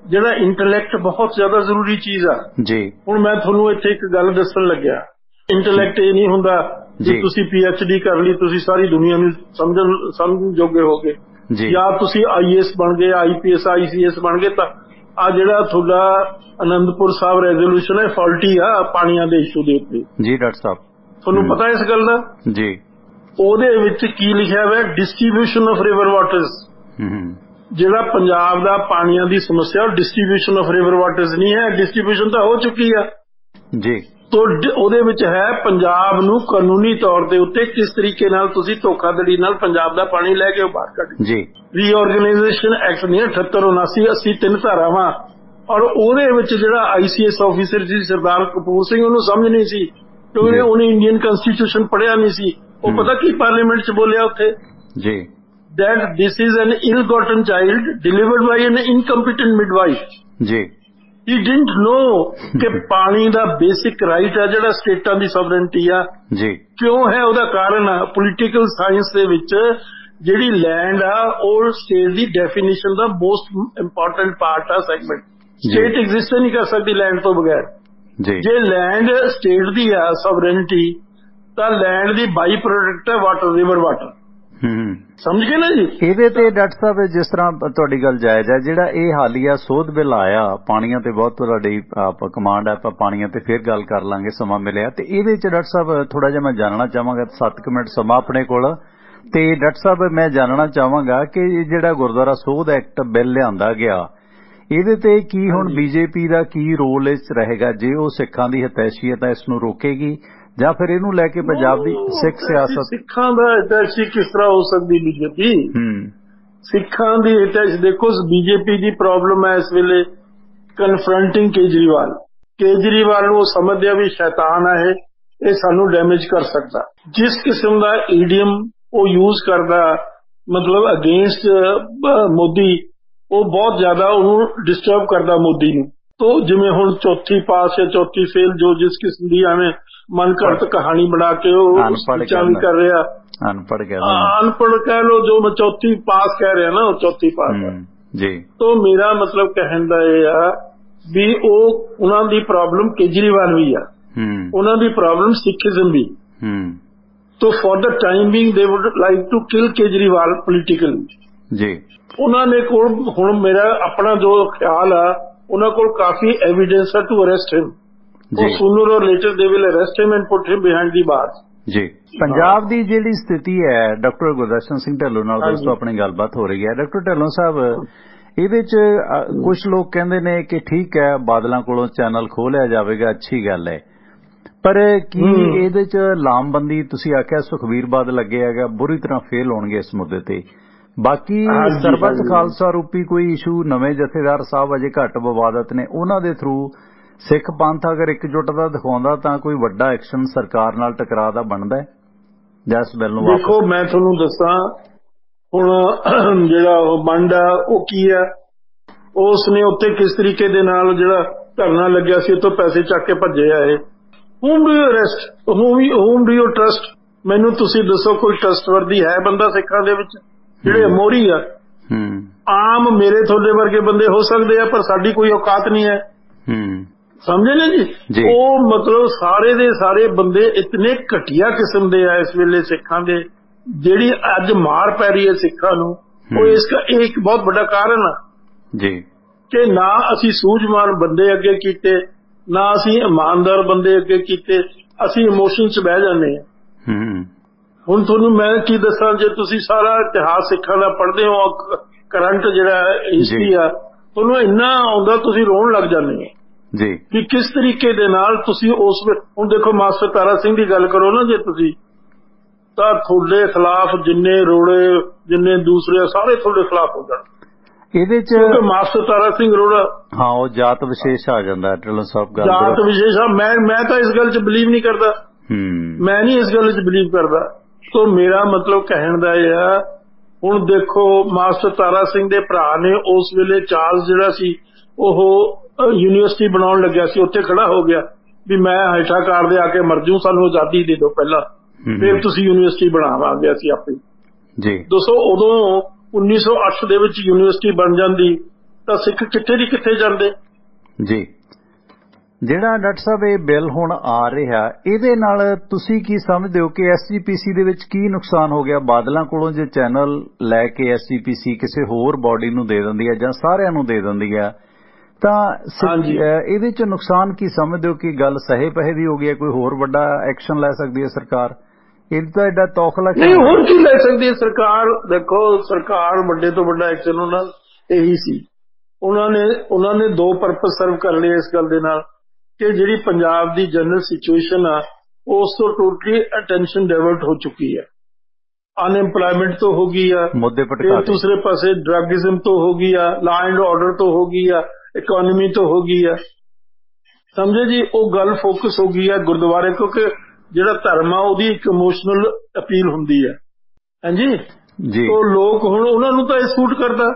ਜਿਹੜਾ ਇੰਟੈਲੈਕਟ ਬਹੁਤ ਜ਼ਿਆਦਾ ਜ਼ਰੂਰੀ ਚੀਜ਼ ਆ ਜੀ। ਹੁਣ ਮੈਂ ਤੁਹਾਨੂੰ ਇੱਥੇ ਇੱਕ ਗੱਲ ਦੱਸਣ ਲੱਗਿਆ, ਇੰਟੈਲੈਕਟ ਇਹ ਨਹੀਂ ਹੁੰਦਾ ਕਿ ਤੁਸੀਂ PhD ਕਰ ਲਈ ਤੁਸੀਂ ਸਾਰੀ ਦੁਨੀਆ ਨੂੰ ਸਮਝਣ ਜੋਗੇ ਹੋ ਗਏ, ਜਾਂ ਤੁਸੀਂ IAS ਬਣ ਗਏ, IPS ICS ਬਣ ਗਏ। ਤਾਂ ਆ ਜਿਹੜਾ ਤੁਹਾਡਾ ਆਨੰਦਪੁਰ ਸਾਹਿਬ ਰੈਜ਼ੋਲੂਸ਼ਨ ਹੈ ਫਾਲਟੀ ਆ ਪਾਣੀਆਂ ਦੇ ਇਸ਼ੂ ਦੇ ਉੱਤੇ ਜੀ। ਡਾਕਟਰ ਸਾਹਿਬ ਤੁਹਾਨੂੰ ਪਤਾ ਇਸ ਗੱਲ ਦਾ ਜੀ? ਉਹਦੇ ਵਿੱਚ ਕੀ ਲਿਖਿਆ ਹੋਇਆ? Distribution of river waters. ਜਿਹੜਾ ਪੰਜਾਬ ਦਾ ਪਾਣੀਆਂ ਦੀ ਸਮੱਸਿਆ ਉਹ ਡਿਸਟ੍ਰੀਬਿਊਸ਼ਨ ਆਫ ਰਿਵਰ ਵਾਟਰਸ ਨਹੀਂ ਹੈ, ਡਿਸਟ੍ਰੀਬਿਊਸ਼ਨ ਤਾਂ ਹੋ ਚੁੱਕੀ ਆ ਜੀ। ਤੋਂ ਉਹਦੇ ਵਿੱਚ ਹੈ ਪੰਜਾਬ ਨੂੰ ਕਾਨੂੰਨੀ ਤੌਰ ਦੇ ਉੱਤੇ ਕਿਸ ਤਰੀਕੇ ਨਾਲ ਤੁਸੀਂ ਧੋਖਾਧੜੀ ਨਾਲ ਪੰਜਾਬ ਦਾ ਪਾਣੀ ਲੈ ਕੇ ਬਾਹਰ ਕੱਢ ਜੀ। ਰੀਆਰਗੇਨਾਈਜੇਸ਼ਨ ਐਕਟ ਨਹੀਂ 78 79 80 3 ਧਾਰਾਵਾਂ, ਔਰ ਉਹਦੇ ਵਿੱਚ ਜਿਹੜਾ ICS ਆਫੀਸਰ ਸੀ ਸਰਦਾਰ ਕਪੂਰ ਸਿੰਘ, ਉਹਨੂੰ ਸਮਝ ਨਹੀਂ ਸੀ ਕਿਉਂਕਿ ਉਹਨੇ ਇੰਡੀਅਨ ਕਨਸਟੀਟਿਊਸ਼ਨ ਪੜ੍ਹਿਆ ਨਹੀਂ ਸੀ। ਉਹ ਪਤਾ ਕੀ ਪਾਰਲੀਮੈਂਟ 'ਚ ਬੋਲਿਆ ਉੱਥੇ ਜੀ, that this is an ill-gotten child delivered by an incompetent midwife. Ji. He didn't know कि पानी दा basic right है ਜਿਹੜਾ ਸਟੇਟਾਂ ਦੀ sovereignty ਆ ਜੀ ਕਿਉਂ ਹੈ, ਉਹਦਾ ਕਾਰਨ ਆ ਪੋਲੀਟੀਕਲ ਸਾਇੰਸ ਦੇ ਵਿੱਚ ਜਿਹੜੀ ਲੈਂਡ ਆ ਉਹ ਸਟੇਟ ਦੀ ਡੈਫੀਨੇਸ਼ਨ ਦਾ ਮੋਸਟ ਇੰਪੋਰਟੈਂਟ ਪਾਰਟ ਆ ਸੈਗਮੈਂਟ। ਸਟੇਟ ਐਗਜ਼ਿਸਟ ਨਹੀਂ ਕਰ ਸਕਦੀ ਲੈਂਡ ਤੋਂ ਬਗੈਰ ਜੀ। ਜੇ ਲੈਂਡ ਸਟੇਟ ਦੀ ਆ sovereignty ਤਾਂ ਲੈਂਡ ਦੀ ਬਾਈ ਪ੍ਰੋਡਕਟ ਹੈ ਵਾਟਰ, ਰਿਵਰ ਵਾਟਰ। ਸਮਝ ਗਏ ਨਾ ਜੀ? ਇਹਦੇ ਤੇ ਡਾਕਟਰ ਸਾਹਿਬ ਜਿਸ ਤਰ੍ਹਾਂ ਤੁਹਾਡੀ ਗੱਲ ਜਾਇਜ਼ ਹੈ, ਜਿਹੜਾ ਇਹ ਹਾਲੀਆ ਸੋਧ ਬਿੱਲ ਆਇਆ ਪਾਣੀਆਂ ਤੇ, ਬਹੁਤ ਤੁਹਾਡੀ ਕਮਾਂਡ ਹੈ, ਆਪਾਂ ਪਾਣੀਆਂ ਤੇ ਫਿਰ ਗੱਲ ਕਰ ਲਾਂਗੇ ਸਮਾਂ ਮਿਲਿਆ। ਤੇ ਇਹਦੇ ਚ ਡਾਕਟਰ ਸਾਹਿਬ ਥੋੜਾ ਜਿਹਾ ਮੈਂ ਜਾਣਨਾ ਚਾਹਾਂਗਾ, 7 ਮਿੰਟ ਸਮਾਂ ਆਪਣੇ ਕੋਲ। ਤੇ ਡਾਕਟਰ ਸਾਹਿਬ ਮੈਂ ਜਾਣਨਾ ਚਾਹਾਂਗਾ ਕਿ ਜਿਹੜਾ ਗੁਰਦੁਆਰਾ ਸੋਧ ਐਕਟ ਬਿੱਲ ਲਿਆਂਦਾ ਗਿਆ, ਇਹਦੇ ਤੇ ਕੀ ਹੁਣ BJP ਦਾ ਕੀ ਰੋਲ ਇਸ ਰਹੇਗਾ? ਜੇ ਉਹ ਸਿੱਖਾਂ ਦੀ ਹਿਤੈਸ਼ੀ ਹੈ ਤਾਂ ਇਸ ਨੂੰ ਰੋਕੇਗੀ, ਜਾਂ ਫਿਰ ਇਹਨੂੰ ਲੈ ਕੇ ਪੰਜਾਬ ਦੀ ਸਿੱਖ ਸਿਆਸਤ? ਸਿੱਖਾਂ ਦਾ ਹਿਤੈਸ਼ੀ ਕਿਸ ਤਰ੍ਹਾਂ ਹੋ ਸਕਦੀ BJP? ਸਿੱਖਾਂ ਦੀ ਹਿਤੈਸ਼ੀ ਦੇਖੋ, BJP ਦੀ ਪ੍ਰੋਬਲਮ ਹੈ ਇਸ ਵੇਲੇ ਕਨਫਰੰਟਿੰਗ ਕੇਜਰੀਵਾਲ ਨੂੰ। ਉਹ ਸਮਝਦੇ ਆ ਵੀ ਸ਼ੈਤਾਨ ਹੈ ਇਹ ਸਾਨੂੰ ਡੈਮੇਜ ਕਰ ਸਕਦਾ। ਜਿਸ ਕਿਸਮ ਦਾ ਈਡੀਅਮ ਉਹ ਯੂਜ਼ ਕਰਦਾ ਮਤਲਬ ਅਗੇਂਸਟ ਮੋਦੀ, ਉਹ ਬਹੁਤ ਜ਼ਿਆਦਾ ਉਹਨੂੰ ਡਿਸਟਰਬ ਕਰਦਾ ਮੋਦੀ ਨੂੰ। ਤੋ ਜਿਵੇਂ ਹੁਣ ਚੌਥੀ ਪਾਸ ਜਾਂ ਚੌਥੀ ਫੇਲ, ਜੋ ਜਿਸ ਕਿਸਮ ਦੀ ਐਵੇਂ ਮਨ ਘੜਤ ਕਹਾਣੀ ਬਣਾ ਕੇ ਉਹ ਵੀ ਕਰ ਰਿਹਾ। ਅਨਪੜ੍ਹ ਕਹਿ ਲੋ, ਜੋ ਮੈਂ ਚੌਥੀ ਪਾਸ ਕਹਿ ਰਿਹਾ ਨਾ, ਉਹ ਚੌਥੀ ਪਾਸ ਜੀ। ਤੋ ਮੇਰਾ ਮਤਲਬ ਕਹਿਣ ਦਾ ਇਹ ਆ ਵੀ ਉਹਨਾਂ ਦੀ ਪ੍ਰੋਬਲਮ ਕੇਜਰੀਵਾਲ ਵੀ ਆ, ਉਹਨਾਂ ਦੀ ਪ੍ਰੋਬਲਮ ਸਿੱਖੀਜ਼ਮ ਵੀ। ਤੋ for the time being they would like to kill Kejriwal politically जी। ਉਹਨਾਂ ਨੇ ਕੋਲ ਹੁਣ ਮੇਰਾ ਆਪਣਾ ਜੋ ਖਿਆਲ ਆ, ਉਹਨਾਂ ਕੋਲ ਕਾਫੀ ਐਵੀਡੈਂਸ ਹੈ to arrest him. sooner or later they will arrest him and put him behind the bars ਜੀ। ਪੰਜਾਬ ਦੀ ਜਿਹੜੀ ਸਥਿਤੀ ਹੈ, ਡਾਕਟਰ ਗੁਰਦਰਸ਼ਨ ਸਿੰਘ ਢਿੱਲੋਂ ਨਾਲ ਦੋਸਤੋ ਆਪਣੀ ਗੱਲਬਾਤ ਹੋ ਰਹੀ ਹੈ। ਡਾਕਟਰ ਢਿੱਲੋਂ ਸਾਹਿਬ, ਇਹਦੇ 'ਚ ਕੁਝ ਲੋਕ ਕਹਿੰਦੇ ਨੇ ਕਿ ਠੀਕ ਹੈ ਬਾਦਲਾਂ ਕੋਲੋਂ ਚੈਨਲ ਖੋਲਿਆ ਜਾਵੇਗਾ, ਅੱਛੀ ਗੱਲ ਹੈ, ਪਰ ਕੀ ਇਹਦੇ 'ਚ ਲਾਮਬੰਦੀ ਤੁਸੀਂ ਆਖਿਆ ਸੁਖਬੀਰ ਬਾਦਲ ਲੱਗੇ ਹੈਗਾ, ਬੁਰੀ ਤਰ੍ਹਾਂ ਫੇਲ ਹੋਣਗੇ ਇਸ ਮੁੱਦੇ ਤੇ। ਬਾਕੀ ਸਰਬੱਤ ਖਾਲਸਾ ਰੂਪੀ ਕੋਈ ਇਸ਼ੂ, ਨਵੇਂ ਜਥੇਦਾਰ ਸਾਹਿਬ ਅਜੇ ਘੱਟ ਵਿਵਾਦਤ ਨੇ, ਉਹਨਾਂ ਦੇ ਥਰੂ ਸਿੱਖ ਪੰਥ ਅਗਰ ਇਕਜੁੱਟਤਾ ਦਿਖਾਉਂਦਾ ਤਾਂ ਕੋਈ ਵੱਡਾ ਐਕਸ਼ਨ ਸਰਕਾਰ ਨਾਲ ਟਕਰਾਅ ਦਾ ਬਣਦਾ ਹੈ ਜਾਂ ਇਸ ਬਿੱਲ ਨੂੰ? ਦੇਖੋ ਮੈਂ ਤੁਹਾਨੂੰ ਦੱਸਾਂ, ਹੁਣ ਜਿਹੜਾ ਉਹ ਮੰਡ ਆ ਉਹ ਕੀ ਆ, ਉਸ ਨੇ ਉੱਥੇ ਕਿਸ ਤਰੀਕੇ ਦੇ ਨਾਲ ਜਿਹੜਾ ਧਰਨਾ ਲੱਗਿਆ ਸੀ ਉੱਥੋਂ ਪੈਸੇ ਚੱਕ ਕੇ ਭੱਜੇ ਆਏ। whom do you arrest, whom do you trust? ਮੈਨੂੰ ਤੁਸੀਂ ਦੱਸੋ ਕੋਈ ਟਰਸਟਵਰਦੀ ਹੈ ਬੰਦਾ ਸਿੱਖਾਂ ਦੇ ਵਿੱਚ? ਜਿਹੜੇ ਮੋਹਰੀ ਆ ਆਮ ਮੇਰੇ ਤੁਹਾਡੇ ਵਰਗੇ ਬੰਦੇ ਹੋ ਸਕਦੇ ਆ, ਪਰ ਸਾਡੀ ਕੋਈ ਔਕਾਤ ਨਹੀਂ ਹੈ। ਸਮਝੇ ਨਾ ਜੀ? ਉਹ ਮਤਲਬ ਸਾਰੇ ਦੇ ਸਾਰੇ ਬੰਦੇ ਇਤਨੇ ਘਟੀਆ ਕਿਸਮ ਦੇ ਆ ਇਸ ਵੇਲੇ ਸਿੱਖਾਂ ਦੇ, ਜਿਹੜੀ ਅੱਜ ਮਾਰ ਪੈ ਰਹੀ ਹੈ ਸਿੱਖਾਂ ਨੂੰ, ਉਹ इसका एक बहुत बड़ा कारण है जी कि ना असी सूझवान बंदे अगे कीते, ना असी ईमानदार बंदे अगे कीते, असी इमोशन च बह जाने। हुण तुहानूं मैं की दसां, जे तुसीं सारा इतिहास सिखां दा पढ़दे हो, करंट जिहड़ा हिस्ट्री आ, तुहानूं इन्ना आउंदा तुसीं रोण लग जांदे हो जी कि किस तरीके दे नाल तुसीं उस हुण देखो मास्टर तारा सिंह दी गल करो ना, जे तुसीं ਤਾਂ ਤੁਹਾਡੇ ਖਿਲਾਫ ਜਿੰਨੇ ਰੋੜੇ ਜਿੰਨੇ ਦੂਸਰੇ ਸਾਰੇ ਤੁਹਾਡੇ ਖਿਲਾਫ ਹੋ ਜਾਣ ਇਹਦੇ ਚ, ਕਿਉਂਕਿ ਮਾਸਟਰ ਤਾਰਾ ਸਿੰਘ ਰੋੜਾ ਹਾਂ ਉਹ ਜਾਤ ਵਿਸ਼ੇਸ਼ ਆ ਜਾਂਦਾ ਢਿੱਲੋਂ ਸਾਹਿਬ ਗੱਲ ਜਾਤ ਵਿਸ਼ੇਸ਼ ਆ। ਮੈਂ ਤਾਂ ਇਸ ਗੱਲ 'ਚ ਬਿਲੀਵ ਨਹੀਂ ਕਰਦਾ, ਮੈਂ ਨਹੀਂ ਇਸ ਗੱਲ 'ਚ ਬਿਲੀਵ ਕਰਦਾ। ਤੋਂ ਮੇਰਾ ਮਤਲਬ ਕਹਿਣ ਦਾ ਇਹ ਆ, ਹੁਣ ਦੇਖੋ ਮਾਸਟਰ ਤਾਰਾ ਸਿੰਘ ਦੇ ਭਰਾ ਨੇ ਉਸ ਵੇਲੇ ਚਾਰਲਸ ਜਿਹੜਾ ਸੀ ਉਹ ਯੂਨੀਵਰਸਿਟੀ ਬਣਾਉਣ ਲੱਗਿਆ ਸੀ, ਉੱਥੇ ਖੜਾ ਹੋ ਗਿਆ ਵੀ ਮੈਂ ਹੇਠਾਂ ਕਾਰ ਦੇ ਆ ਕੇ ਮਰ ਜੂ, ਸਾਨੂੰ ਆਜ਼ਾਦੀ ਦੇ ਦਿਓ ਪਹਿਲਾਂ, ਫਿਰ ਤੁਸੀਂ ਯੂਨੀਵਰਸਿਟੀ ਬਣਾਵਾਂਗੇ ਅਸੀਂ ਆਪੇ ਜੀ। ਦੋਸਤੋ ਉਦੋਂ 1908 ਦੇ ਵਿੱਚ ਯੂਨੀਵਰਸਿਟੀ ਬਣ ਜਾਂਦੀ ਤਾਂ ਸਿੱਖ ਕਿੱਥੇ ਦੀ ਕਿੱਥੇ ਜਾਂਦੇ ਜੀ। ਜਿਹੜਾ ਡਾਕਟਰ ਸਾਹਿਬ ਇਹ ਬਿੱਲ ਹੁਣ ਆ ਰਿਹਾ, ਇਹਦੇ ਨਾਲ ਤੁਸੀਂ ਕੀ ਸਮਝਦੇ ਹੋ ਕਿ SGPC ਦੇ ਵਿੱਚ ਕੀ ਨੁਕਸਾਨ ਹੋ ਗਿਆ? ਬਾਦਲਾਂ ਕੋਲੋਂ ਜੇ ਚੈਨਲ ਲੈ ਕੇ SGPC ਕਿਸੇ ਹੋਰ ਬਾਡੀ ਨੂੰ ਦੇ ਦਿੰਦੀ ਹੈ ਜਾਂ ਸਾਰਿਆਂ ਨੂੰ ਦੇ ਦਿੰਦੀ ਹੈ ਤਾਂ ਇਹਦੇ ਚ ਨੁਕਸਾਨ ਕੀ ਸਮਝਦੇ ਹੋ? ਕਿ ਗੱਲ ਸਹੇ ਪਹੇ ਦੀ ਹੋ ਗਈ ਹੈ, ਕੋਈ ਹੋਰ ਵੱਡਾ ਐਕਸ਼ਨ ਲੈ ਸਕਦੀ ਹੈ ਸਰਕਾਰ? ਇਹਦਾ ਐਡਾ ਤੌਖਲਾ ਨਹੀਂ, ਹੋਰ ਕੀ ਲੈ ਸਕਦੀ ਹੈ ਸਰਕਾਰ? ਦੇਖੋ ਸਰਕਾਰ ਵੱਡੇ ਤੋਂ ਵੱਡਾ ਐਕਸ਼ਨ ਉਹਨਾਂ ਇਹੀ ਸੀ, ਉਹਨਾਂ ਨੇ ਦੋ ਪਰਪਸ ਸਰਵ ਕਰ ਲਏ ਇਸ ਗੱਲ ਦੇ ਨਾਲ ਕਿ ਜਿਹੜੀ ਪੰਜਾਬ ਦੀ ਜਨਰਲ ਸਿਚੁਏਸ਼ਨ ਆ ਉਸ ਤੋਂ ਟੋਟਲੀ ਅਟੈਂਸ਼ਨ ਡਾਇਵਰਟ ਹੋ ਚੁੱਕੀ ਹੈ। ਅਨਐਮਪਲਾਇਮੈਂਟ ਤੋਂ ਹੋ ਗਈ ਆ, ਫਿਰ ਦੂਸਰੇ ਪਾਸੇ ਡਰੱਗਿਜ਼ਮ ਤੋਂ ਹੋ ਗਈ ਆ, ਲਾ ਐਂਡ ਆਰਡਰ ਤੋਂ ਹੋ ਗਈ ਆ, ਇਕੋਨਮੀ ਤੋਂ ਹੋ ਗਈ ਆ, ਸਮਝੇ ਜੀ। ਉਹ ਗੱਲ ਫੋਕਸ ਹੋ ਗਈ ਆ ਗੁਰਦੁਆਰੇ, ਕਿਉਂਕਿ ਜਿਹੜਾ ਧਰਮ ਆ ਉਹਦੀ ਇੱਕ ਇਮੋਸ਼ਨਲ ਅਪੀਲ ਹੁੰਦੀ ਹੈ, ਹਾਂਜੀ ਜੀ। ਉਹ ਲੋਕ ਹੁਣ ਉਹਨਾਂ ਨੂੰ ਤਾਂ ਇਹ ਸੂਟ ਕਰਦਾ,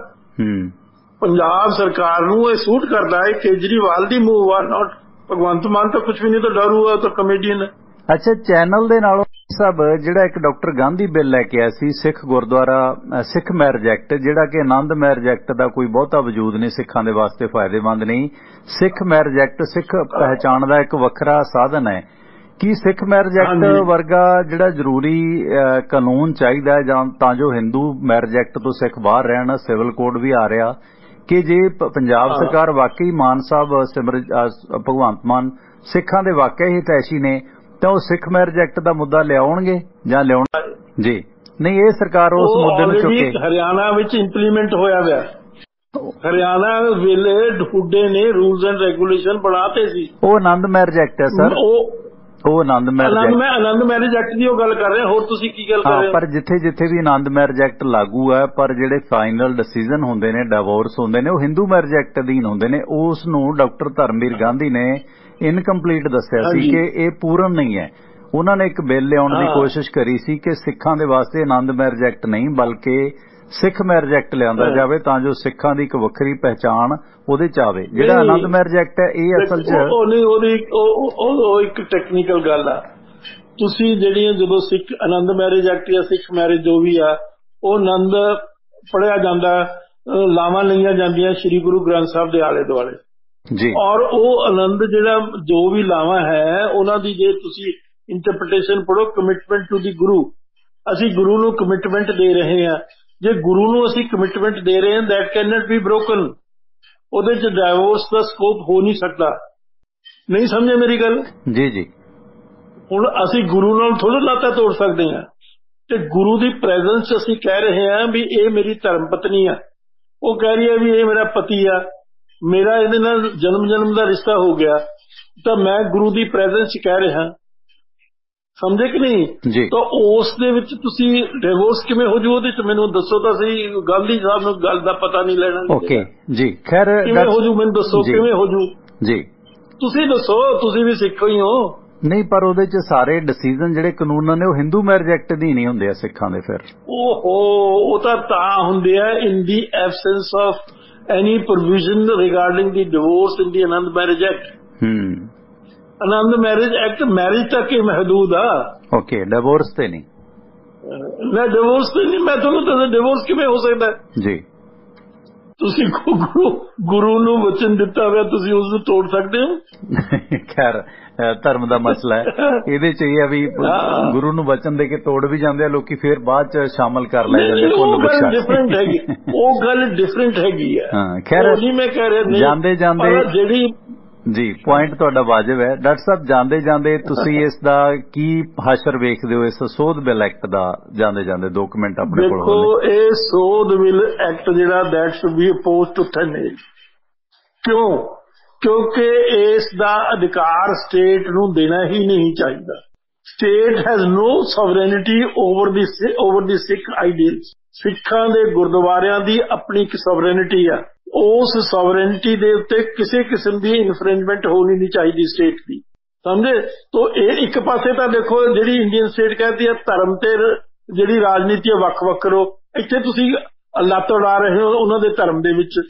ਪੰਜਾਬ ਸਰਕਾਰ ਨੂੰ ਇਹ ਸੂਟ ਕਰਦਾ ਹੈ। ਕੇਜਰੀਵਾਲ ਦੀ ਮੂਵ ਆ, ਨਾਟ ਭਗਵੰਤ ਮਾਨ ਤਾਂ ਕੁਝ ਵੀ ਨਹੀਂ, ਤਾਂ ਡਰੂ ਆ, ਤਾਂ ਕਮੇਡੀਅਨ। ਅੱਛਾ, ਚੈਨਲ ਦੇ ਨਾਲੋਂ ਸਭ ਜਿਹੜਾ ਇੱਕ ਡਾਕਟਰ ਗਾਂਧੀ ਬਿੱਲ ਲੈ ਕੇ ਆਇਆ ਸੀ, ਸਿੱਖ ਗੁਰਦੁਆਰਾ ਸਿੱਖ ਮੈਰਿਜ ਐਕਟ, ਜਿਹੜਾ ਕਿ ਆਨੰਦ ਮੈਰਿਜ ਐਕਟ ਦਾ ਕੋਈ ਬਹੁਤਾ ਵਜੂਦ ਨਹੀਂ, ਸਿੱਖਾਂ ਦੇ ਵਾਸਤੇ ਫਾਇਦੇਮੰਦ ਨਹੀਂ। ਸਿੱਖ ਮੈਰਿਜ ਐਕਟ ਸਿੱਖ ਪਹਿਚਾਣ ਦਾ ਇੱਕ ਵੱਖਰਾ ਸਾਧਨ ਹੈ। ਕੀ ਸਿੱਖ ਮੈਰਿਜ ਐਕਟ ਵਰਗਾ ਜਿਹੜਾ ਜ਼ਰੂਰੀ ਕਾਨੂੰਨ ਚਾਹੀਦਾ ਹੈ ਜਾਂ ਤਾਂ ਜੋ ਹਿੰਦੂ ਮੈਰਿਜ ਐਕਟ ਤੋਂ ਸਿੱਖ ਬਾਹਰ ਰਹਿਣ? ਸਿਵਲ ਕੋਡ ਵੀ ਆ ਰਿਹਾ ਕਿ ਜੇ ਪੰਜਾਬ ਸਰਕਾਰ ਵਾਕਈ ਮਾਨ ਸਾਹਿਬ ਭਗਵੰਤ ਮਾਨ ਸਿੱਖਾਂ ਦੇ ਵਾਕਿਆ ਹੀ ਤੈਸ਼ੀ ਨੇ ਤਾਂ ਉਹ ਸਿੱਖ ਮੈਰਿਜ ਐਕਟ ਦਾ ਮੁੱਦਾ ਲਿਆਉਣਗੇ ਜਾਂ ਲਿਆਉਣਾ ਜੀ ਨਹੀਂ? ਇਹ ਸਰਕਾਰ ਉਸ ਮੁੱਦੇ ਨੂੰ ਚੁੱਕੇ ਹਰਿਆਣਾ ਵਿੱਚ ਇੰਪਲੀਮੈਂਟ ਹੋਇਆ ਹੋਇਆ। ਹਰਿਆਣਾ ਵੇਲੇ ਹੁੱਡੇ ਨੇ ਰੂਲਸ ਐਂਡ ਰੈਗੂਲੇਸ਼ਨ ਬਣਾਤੇ ਸੀ। ਉਹ ਆਨੰਦ ਮੈਰਿਜ ਐਕਟ ਹੈ ਸਰ, ਉਹ ਆਨੰਦ ਮੈਰਿਜ ਐਕਟ ਦੀ ਉਹ ਗੱਲ ਕਰ ਰਹੇ। ਹੋਰ ਤੁਸੀਂ ਕੀ ਗੱਲ ਕਰ ਰਹੇ ਹੋ? ਪਰ ਜਿੱਥੇ ਵੀ ਆਨੰਦ ਮੈਰਿਜ ਐਕਟ ਲਾਗੂ ਹੈ, ਪਰ ਜਿਹੜੇ ਫਾਈਨਲ ਡਿਸੀਜਨ ਹੁੰਦੇ ਨੇ, ਡਿਵੋਰਸ ਹੁੰਦੇ ਨੇ, ਉਹ ਹਿੰਦੂ ਮੈਰਿਜ ਐਕਟ ਅਧੀਨ ਹੁੰਦੇ ਨੇ। ਉਸ ਨੂੰ ਡਾਕਟਰ ਧਰਮਵੀਰ ਗਾਂਧੀ ਨੇ ਇਨਕੰਪਲੀਟ ਦੱਸਿਆ ਸੀ ਕਿ ਇਹ ਪੂਰਨ ਨਹੀਂ ਹੈ। ਉਹਨਾਂ ਨੇ ਇੱਕ ਬਿੱਲ ਲਿਆਉਣ ਦੀ ਕੋਸ਼ਿਸ਼ ਕਰੀ ਸੀ ਕਿ ਸਿੱਖਾਂ ਦੇ ਵਾਸਤੇ ਆਨੰਦ ਮੈਰਿਜ ਐਕਟ ਨਹੀਂ ਬਲਕਿ ਸਿੱਖ ਮੈਰਿਜ ਐਕਟ ਲਿਆਂਦਾ ਜਾਵੇ ਤਾਂ ਜੋ ਸਿੱਖਾਂ ਦੀ ਇੱਕ ਵੱਖਰੀ ਪਹਿਚਾਣ ਉਹਦੇ ਚ ਆਵੇ। ਜਿਹੜਾ ਆਨੰਦ ਮੈਰਿਜ ਐਕਟ ਹੈ ਇਹ ਅਸਲ ਚ ਉਹ ਇੱਕ ਟੈਕਨੀਕਲ ਗੱਲ ਆ। ਤੁਸੀਂ ਜਿਹੜੀਆਂ ਜਦੋਂ ਸਿੱਖ ਆਨੰਦ ਮੈਰਿਜ ਐਕਟ ਜਾਂ ਸਿੱਖ ਮੈਰਿਜ ਜੋ ਵੀ ਆ, ਉਹ ਆਨੰਦ ਪੜਿਆ ਜਾਂਦਾ, ਲਾਵਾਂ ਲਈਆਂ ਜਾਂਦੀਆਂ ਸ਼੍ਰੀ ਗੁਰੂ ਗ੍ਰੰਥ ਸਾਹਿਬ ਦੇ ਆਲੇ ਦੁਆਲੇ ਜੀ। ਔਰ ਉਹ ਆਨੰਦ ਜਿਹੜਾ ਜੋ ਵੀ ਲਾਵਾਂ ਹੈ ਉਹਨਾਂ ਦੀ ਜੇ ਤੁਸੀਂ ਇੰਟਰਪ੍ਰੀਟੇਸ਼ਨ ਪੜੋ, ਕਮਿਟਮੈਂਟ ਟੂ ਦੀ ਗੁਰੂ, ਅਸੀਂ ਗੁਰੂ ਨੂੰ ਕਮਿਟਮੈਂਟ ਦੇ ਰਹੇ ਹਾਂ। ਜੇ ਗੁਰੂ ਨੂੰ ਅਸੀਂ ਕਮਿਟਮੈਂਟ ਦੇ ਰਹੇ ਹਾਂ, that can not B broken. ਉਹਦੇ ਚ ਡਾਇਵੋਰਸ ਦਾ ਸਕੋਪ ਹੋ ਨਹੀਂ ਸਕਦਾ। ਨਹੀਂ ਸਮਝੇ ਮੇਰੀ ਗੱਲ? ਜੀ ਜੀ। ਹੁਣ ਅਸੀਂ ਗੁਰੂ ਨਾਲ ਥੋੜਾ ਨਾਤਾ ਤੋੜ ਸਕਦੇ ਹਾਂ, ਤੇ ਗੁਰੂ ਦੀ ਪ੍ਰੈਜ਼ੈਂਸ ਅਸੀਂ ਕਹਿ ਰਹੇ ਹਾਂ ਵੀ ਇਹ ਮੇਰੀ ਧਰਮ ਪਤਨੀ ਆ, ਉਹ ਕਹਿ ਰਹੀ ਹੈ ਵੀ ਇਹ ਮੇਰਾ ਪਤੀ ਆ, ਮੇਰਾ ਇਹਦੇ ਨਾਲ ਜਨਮ ਦਾ ਰਿਸ਼ਤਾ ਹੋ ਗਿਆ, ਤਾਂ ਮੈਂ ਗੁਰੂ ਦੀ ਪ੍ਰੈਜ਼ੈਂਸ ਚ ਕਹਿ ਰਿਹਾ, ਸਮਝੇ ਕਿ ਨਹੀਂ? ਤਾਂ ਉਸ ਦੇ ਵਿੱਚ ਤੁਸੀਂ ਡਿਵੋਰਸ ਕਿਵੇਂ ਹੋ ਜੂ? ਉਹਦੇ ਚ ਮੈਨੂੰ ਦੱਸੋ ਤਾਂ ਸਹੀ। ਗਾਂਧੀ ਸਾਹਿਬ ਨੂੰ ਗੱਲ ਦਾ ਪਤਾ ਨਹੀਂ ਲੈਣਾ। ਓਕੇ ਜੀ, ਖੈਰ ਕਿਵੇਂ ਹੋ ਜੂ ਮੈਨੂੰ ਦੱਸੋ, ਕਿਵੇਂ ਹੋ ਜੂ ਜੀ? ਤੁਸੀਂ ਦੱਸੋ, ਤੁਸੀਂ ਵੀ ਸਿੱਖ ਹੀ ਹੋ। ਨਹੀਂ, ਪਰ ਉਹਦੇ ਚ ਸਾਰੇ ਡਿਸੀਜਨ ਜਿਹੜੇ ਕਾਨੂੰਨ ਨੇ ਉਹ ਹਿੰਦੂ ਮੈਰਿਜ ਐਕਟ ਦੀ ਨਹੀਂ ਹੁੰਦੇ ਆ ਸਿੱਖਾਂ ਦੇ। ਫਿਰ ਉਹ ਤਾਂ ਹੁੰਦੇ ਆ ਇਨ ਦੀ absence of any provision regarding the divorce in the Anand marriage act. Anand marriage act marriage ਤੱਕ ਹੀ ਮਹਦੂਦ ਆ। ਓਕੇ, ਡਿਵੋਰਸ ਤੇ ਨਹੀਂ। ਨਾ ਡਿਵੋਰਸ ਤੇ ਨਹੀਂ। ਮੈਂ ਤੁਹਾਨੂੰ ਦੱਸਾਂ ਡਿਵੋਰਸ ਕਿਵੇਂ ਹੋ ਸਕਦਾ ਜੀ? ਤੁਸੀਂ ਗੁਰੂ ਨੂੰ ਵਚਨ ਦਿੱਤਾ ਹੋਇਆ, ਤੁਸੀਂ ਉਸ ਨੂੰ ਤੋੜ ਸਕਦੇ ਹੋ? ਖੈਰ ਧਰਮ ਦਾ ਮਸਲਾ ਹੈ, ਇਹਦੇ ਚ ਇਹ ਆ ਵੀ ਗੁਰੂ ਨੂੰ ਵਚਨ ਦੇ ਕੇ ਤੋੜ ਵੀ ਜਾਂਦੇ ਆ ਲੋਕੀ, ਫਿਰ ਬਾਅਦ ਚ ਸ਼ਾਮਲ ਕਰ ਲੈ ਜਾਂਦੇ। ਉਹ ਗੱਲ ਡਿਫਰੈਂਟ ਹੈਗੀ, ਉਹ ਗੱਲ ਡਿਫਰੈਂਟ ਹੈਗੀ ਆ। ਖੈਰ ਨਹੀਂ ਮੈਂ ਕਹਿ ਰਿਹਾ ਜਾਂਦੇ ਜਾਂਦੇ ਜਿਹੜੀ ਜੀ ਪੁਆਇੰਟ ਤੁਹਾਡਾ ਵਾਜਬ ਹੈ। ਡਾਕਟਰ ਸਾਹਿਬ ਜਾਂਦੇ ਜਾਂਦੇ ਤੁਸੀਂ ਇਸ ਦਾ ਕੀ ਹਸ਼ਰ ਵੇਖਦੇ ਹੋ, ਇਸ ਸੋਧ ਬਿੱਲ ਐਕਟ ਦਾ? ਜਾਂਦੇ ਜਾਂਦੇ 2 ਮਿੰਟ ਆਪਣੇ ਕੋਲ। ਦੇਖੋ, ਇਹ ਸੋਧ ਬਿੱਲ ਐਕਟ ਜਿਹੜਾ that should be opposed tooth and nail. ਕਿਉਂ? ਕਿਉਂਕਿ ਇਸ ਦਾ ਅਧਿਕਾਰ ਸਟੇਟ ਨੂੰ ਦੇਣਾ ਹੀ ਨਹੀਂ ਚਾਹੀਦਾ। State has no ਸੋਵਰੇਨਿਟੀ over the Sikh ideals. ਸਿੱਖਾਂ ਦੇ ਗੁਰਦੁਆਰਿਆਂ ਦੀ ਆਪਣੀ ਇੱਕ ਸੋਵਰੇਨਿਟੀ ਆ, ਉਸ ਸੋਵਰੇਨਿਟੀ ਦੇ ਉੱਤੇ ਕਿਸੇ ਕਿਸਮ ਦੀ ਇਨਫ੍ਰਿੰਜਮੈਂਟ ਹੋਣੀ ਨਹੀਂ ਚਾਹੀਦੀ ਸਟੇਟ ਦੀ, ਸਮਝੇ? ਤੋ ਇਹ ਇੱਕ ਪਾਸੇ ਤਾਂ ਦੇਖੋ ਜਿਹੜੀ ਇੰਡੀਅਨ ਸਟੇਟ ਕਹਿੰਦੀ ਹੈ ਧਰਮ ਤੇ ਜਿਹੜੀ ਰਾਜਨੀਤੀ ਹੈ ਵੱਖ-ਵੱਖ ਕਰੋ, ਇੱਥੇ ਤੁਸੀਂ ਲੱਤ ਉਡਾ ਰਹੇ ਹੋ ਉਹਨਾਂ ਦੇ ਧਰਮ ਦੇ ਵਿੱਚ।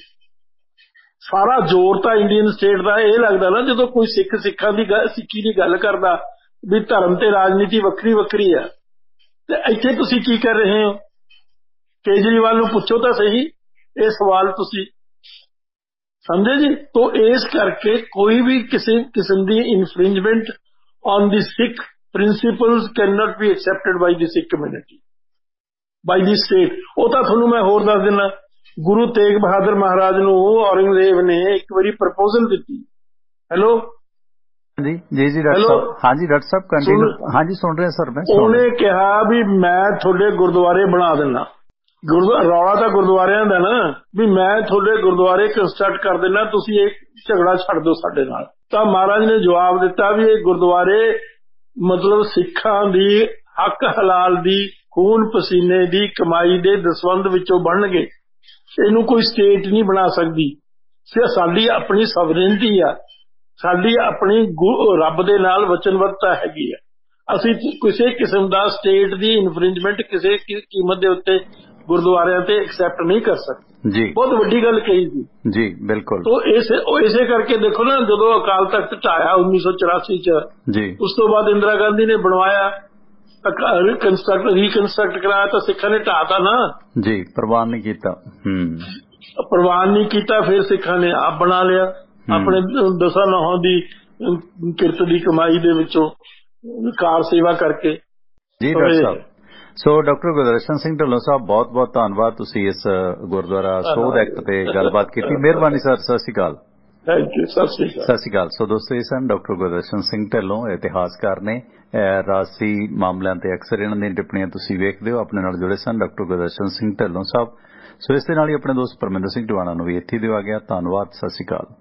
ਸਾਰਾ ਜ਼ੋਰ ਤਾਂ ਇੰਡੀਅਨ ਸਟੇਟ ਦਾ ਇਹ ਲੱਗਦਾ ਨਾ ਜਦੋਂ ਕੋਈ ਸਿੱਖਾਂ ਦੀ ਸਿੱਖੀ ਦੀ ਗੱਲ ਕਰਦਾ ਵੀ ਧਰਮ ਤੇ ਰਾਜਨੀਤੀ ਵੱਖਰੀ ਵੱਖਰੀ ਆ, ਤੇ ਇੱਥੇ ਤੁਸੀਂ ਕੀ ਕਰ ਰਹੇ ਹੋ? ਕੇਜਰੀਵਾਲ ਨੂੰ ਪੁੱਛੋ ਤਾਂ ਸਹੀ ਇਹ ਸਵਾਲ ਤੁਸੀਂ, ਸਮਝੇ ਜੀ? ਤੋ ਇਸ ਕਰਕੇ ਕੋਈ ਵੀ ਕਿਸੇ ਕਿਸਮ ਦੀ infringement on the Sikh principles can not be accepted by the Sikh community, by the state. ਉਹ ਤਾਂ ਤੁਹਾਨੂੰ ਮੈਂ ਹੋਰ ਦੱਸ ਦਿੰਦਾ, ਗੁਰੂ ਤੇਗ ਬਹਾਦਰ ਮਹਾਰਾਜ ਨੂੰ ਔਰੰਗਜ਼ੇਬ ਨੇ ਇੱਕ ਵਾਰੀ ਪ੍ਰਪੋਜ਼ਲ ਦਿੱਤੀ। ਹੈਲੋ ਜੀ ਜੀ ਜੀ ਡਾਕਟਰ ਸਾਹਿਬ। ਹਾਂਜੀ ਡਾਕਟਰ ਸਾਹਿਬ ਕੰਟੀਨਿਊ। ਹਾਂਜੀ ਸੁਣ ਰਿਹਾ ਸਰ ਮੈਂ। ਉਹਨੇ ਕਿਹਾ ਵੀ ਮੈਂ ਤੁਹਾਡੇ ਗੁਰਦੁਆਰੇ ਬਣਾ ਦਿੰਦਾ। ਰੌਲਾ ਤਾਂ ਗੁਰਦੁਆਰਿਆਂ ਦਾ ਨਾ, ਵੀ ਮੈਂ ਤੁਹਾਡੇ ਗੁਰਦੁਆਰੇ ਕੰਸਟਰਕਟ ਕਰ ਦਿੰਦਾ, ਤੁਸੀਂ ਇਹ ਝਗੜਾ ਛੱਡ ਦਿਓ ਸਾਡੇ ਨਾਲ। ਤਾਂ ਮਹਾਰਾਜ ਨੇ ਜਵਾਬ ਦਿੱਤਾ ਵੀ ਇਹ ਗੁਰਦੁਆਰੇ ਮਤਲਬ ਸਿੱਖਾਂ ਦੀ ਹੱਕ ਹਲਾਲ ਦੀ ਖੂਨ ਪਸੀਨੇ ਦੀ ਕਮਾਈ ਦੇ ਦਸਵੰਧ ਵਿੱਚੋਂ ਬਣਨਗੇ, ਇਹਨੂੰ ਕੋਈ ਸਟੇਟ ਨਹੀਂ ਬਣਾ ਸਕਦੀ। ਸਾਡੀ ਆਪਣੀ ਸਵਰੇਨਟੀ ਆ, ਸਾਡੀ ਆਪਣੀ ਰੱਬ ਦੇ ਨਾਲ ਵਚਨਬੱਧਤਾ ਹੈਗੀ ਆ। ਅਸੀਂ ਕਿਸੇ ਕਿਸਮ ਦਾ ਸਟੇਟ ਦੀ ਇਨਫ੍ਰਿੰਜਮੈਂਟ ਕਿਸੇ ਕੀਮਤ ਦੇ ਉੱਤੇ ਗੁਰਦੁਆਰਿਆਂ ਤੇ ਐਕਸੈਪਟ ਨਹੀਂ ਕਰ ਸਕਦੇ ਜੀ। ਬਹੁਤ ਵੱਡੀ ਗੱਲ ਕਹੀ ਸੀ ਜੀ, ਬਿਲਕੁਲ। ਤੋ ਇਸੇ ਕਰਕੇ ਦੇਖੋ ਨਾ, ਜਦੋਂ ਅਕਾਲ ਤਖਤ ਢਾਇਆ 1984 ਚ ਜੀ, ਉਸ ਤੋਂ ਬਾਅਦ ਇੰਦਰਾ ਗਾਂਧੀ ਨੇ ਬਣਵਾਇਆ, ਰੀਕਨਸਟਰਕਟ ਕਰਾਇਆ, ਤਾਂ ਸਿੱਖਾਂ ਨੇ ਢਾਤਾ ਨਾ ਜੀ, ਪ੍ਰਵਾਨ ਨਹੀਂ ਕੀਤਾ। ਪ੍ਰਵਾਨ ਨਹੀਂ ਕੀਤਾ, ਫਿਰ ਸਿੱਖਾਂ ਨੇ ਆਪ ਬਣਾ ਲਿਆ ਆਪਣੇ 10 ਨੌਹਾਂ ਦੀ ਕਿਰਤ ਦੀ ਕਮਾਈ ਦੇ ਵਿੱਚੋਂ ਕਾਰ ਸੇਵਾ ਕਰਕੇ ਜੀ। ਡਾਕਟਰ ਸਾਹਿਬ, ਸੋ ਡਾਕਟਰ ਗੁਰਦਰਸ਼ਨ ਸਿੰਘ ਢਿੱਲੋਂ ਸਾਹਿਬ, ਬਹੁਤ ਬਹੁਤ ਧੰਨਵਾਦ, ਤੁਸੀਂ ਇਸ ਗੁਰਦੁਆਰਾ ਸੋਧ ਐਕਟ ਤੇ ਗੱਲਬਾਤ ਕੀਤੀ। ਮਿਹਰਬਾਨੀ ਸਰ, ਸਤਿ ਸ਼੍ਰੀ ਅਕਾਲ। ਥੈਂਕ ਯੂ, ਸਤਿ ਸ਼੍ਰੀ ਅਕਾਲ। ਸੋ ਦੋਸਤੋ, ਇਹ ਸਨ ਡਾਕਟਰ ਗੁਰਦਰਸ਼ਨ ਸਿੰਘ ਢਿੱਲੋਂ, ਇਤਿਹਾਸਕਾਰ ਨੇ, ਰਾਜਸੀ ਮਾਮਲਿਆਂ ਤੇ ਅਕਸਰ ਇਹਨਾਂ ਦੀਆਂ ਟਿੱਪਣੀਆਂ ਤੁਸੀਂ ਵੇਖਦੇ ਹੋ। ਆਪਣੇ ਨਾਲ ਜੁੜੇ ਸਨ ਡਾਕਟਰ ਗੁਰਦਰਸ਼ਨ ਸਿੰਘ ਢਿੱਲੋਂ ਸਾਹਿਬ। ਸੋ ਇਸ ਦੇ ਨਾਲ ਹੀ ਆਪਣੇ ਦੋਸਤ ਪਰਮਿੰਦਰ ਸਿੰਘ ਟਿਵਾਣਾ ਨੂੰ ਵੀ ਇੱਥੇ ਦਿਵਾ ਗਿਆ। ਧੰਨਵਾਦ, ਸਤਿ ਸ਼੍ਰੀ ਅਕਾਲ।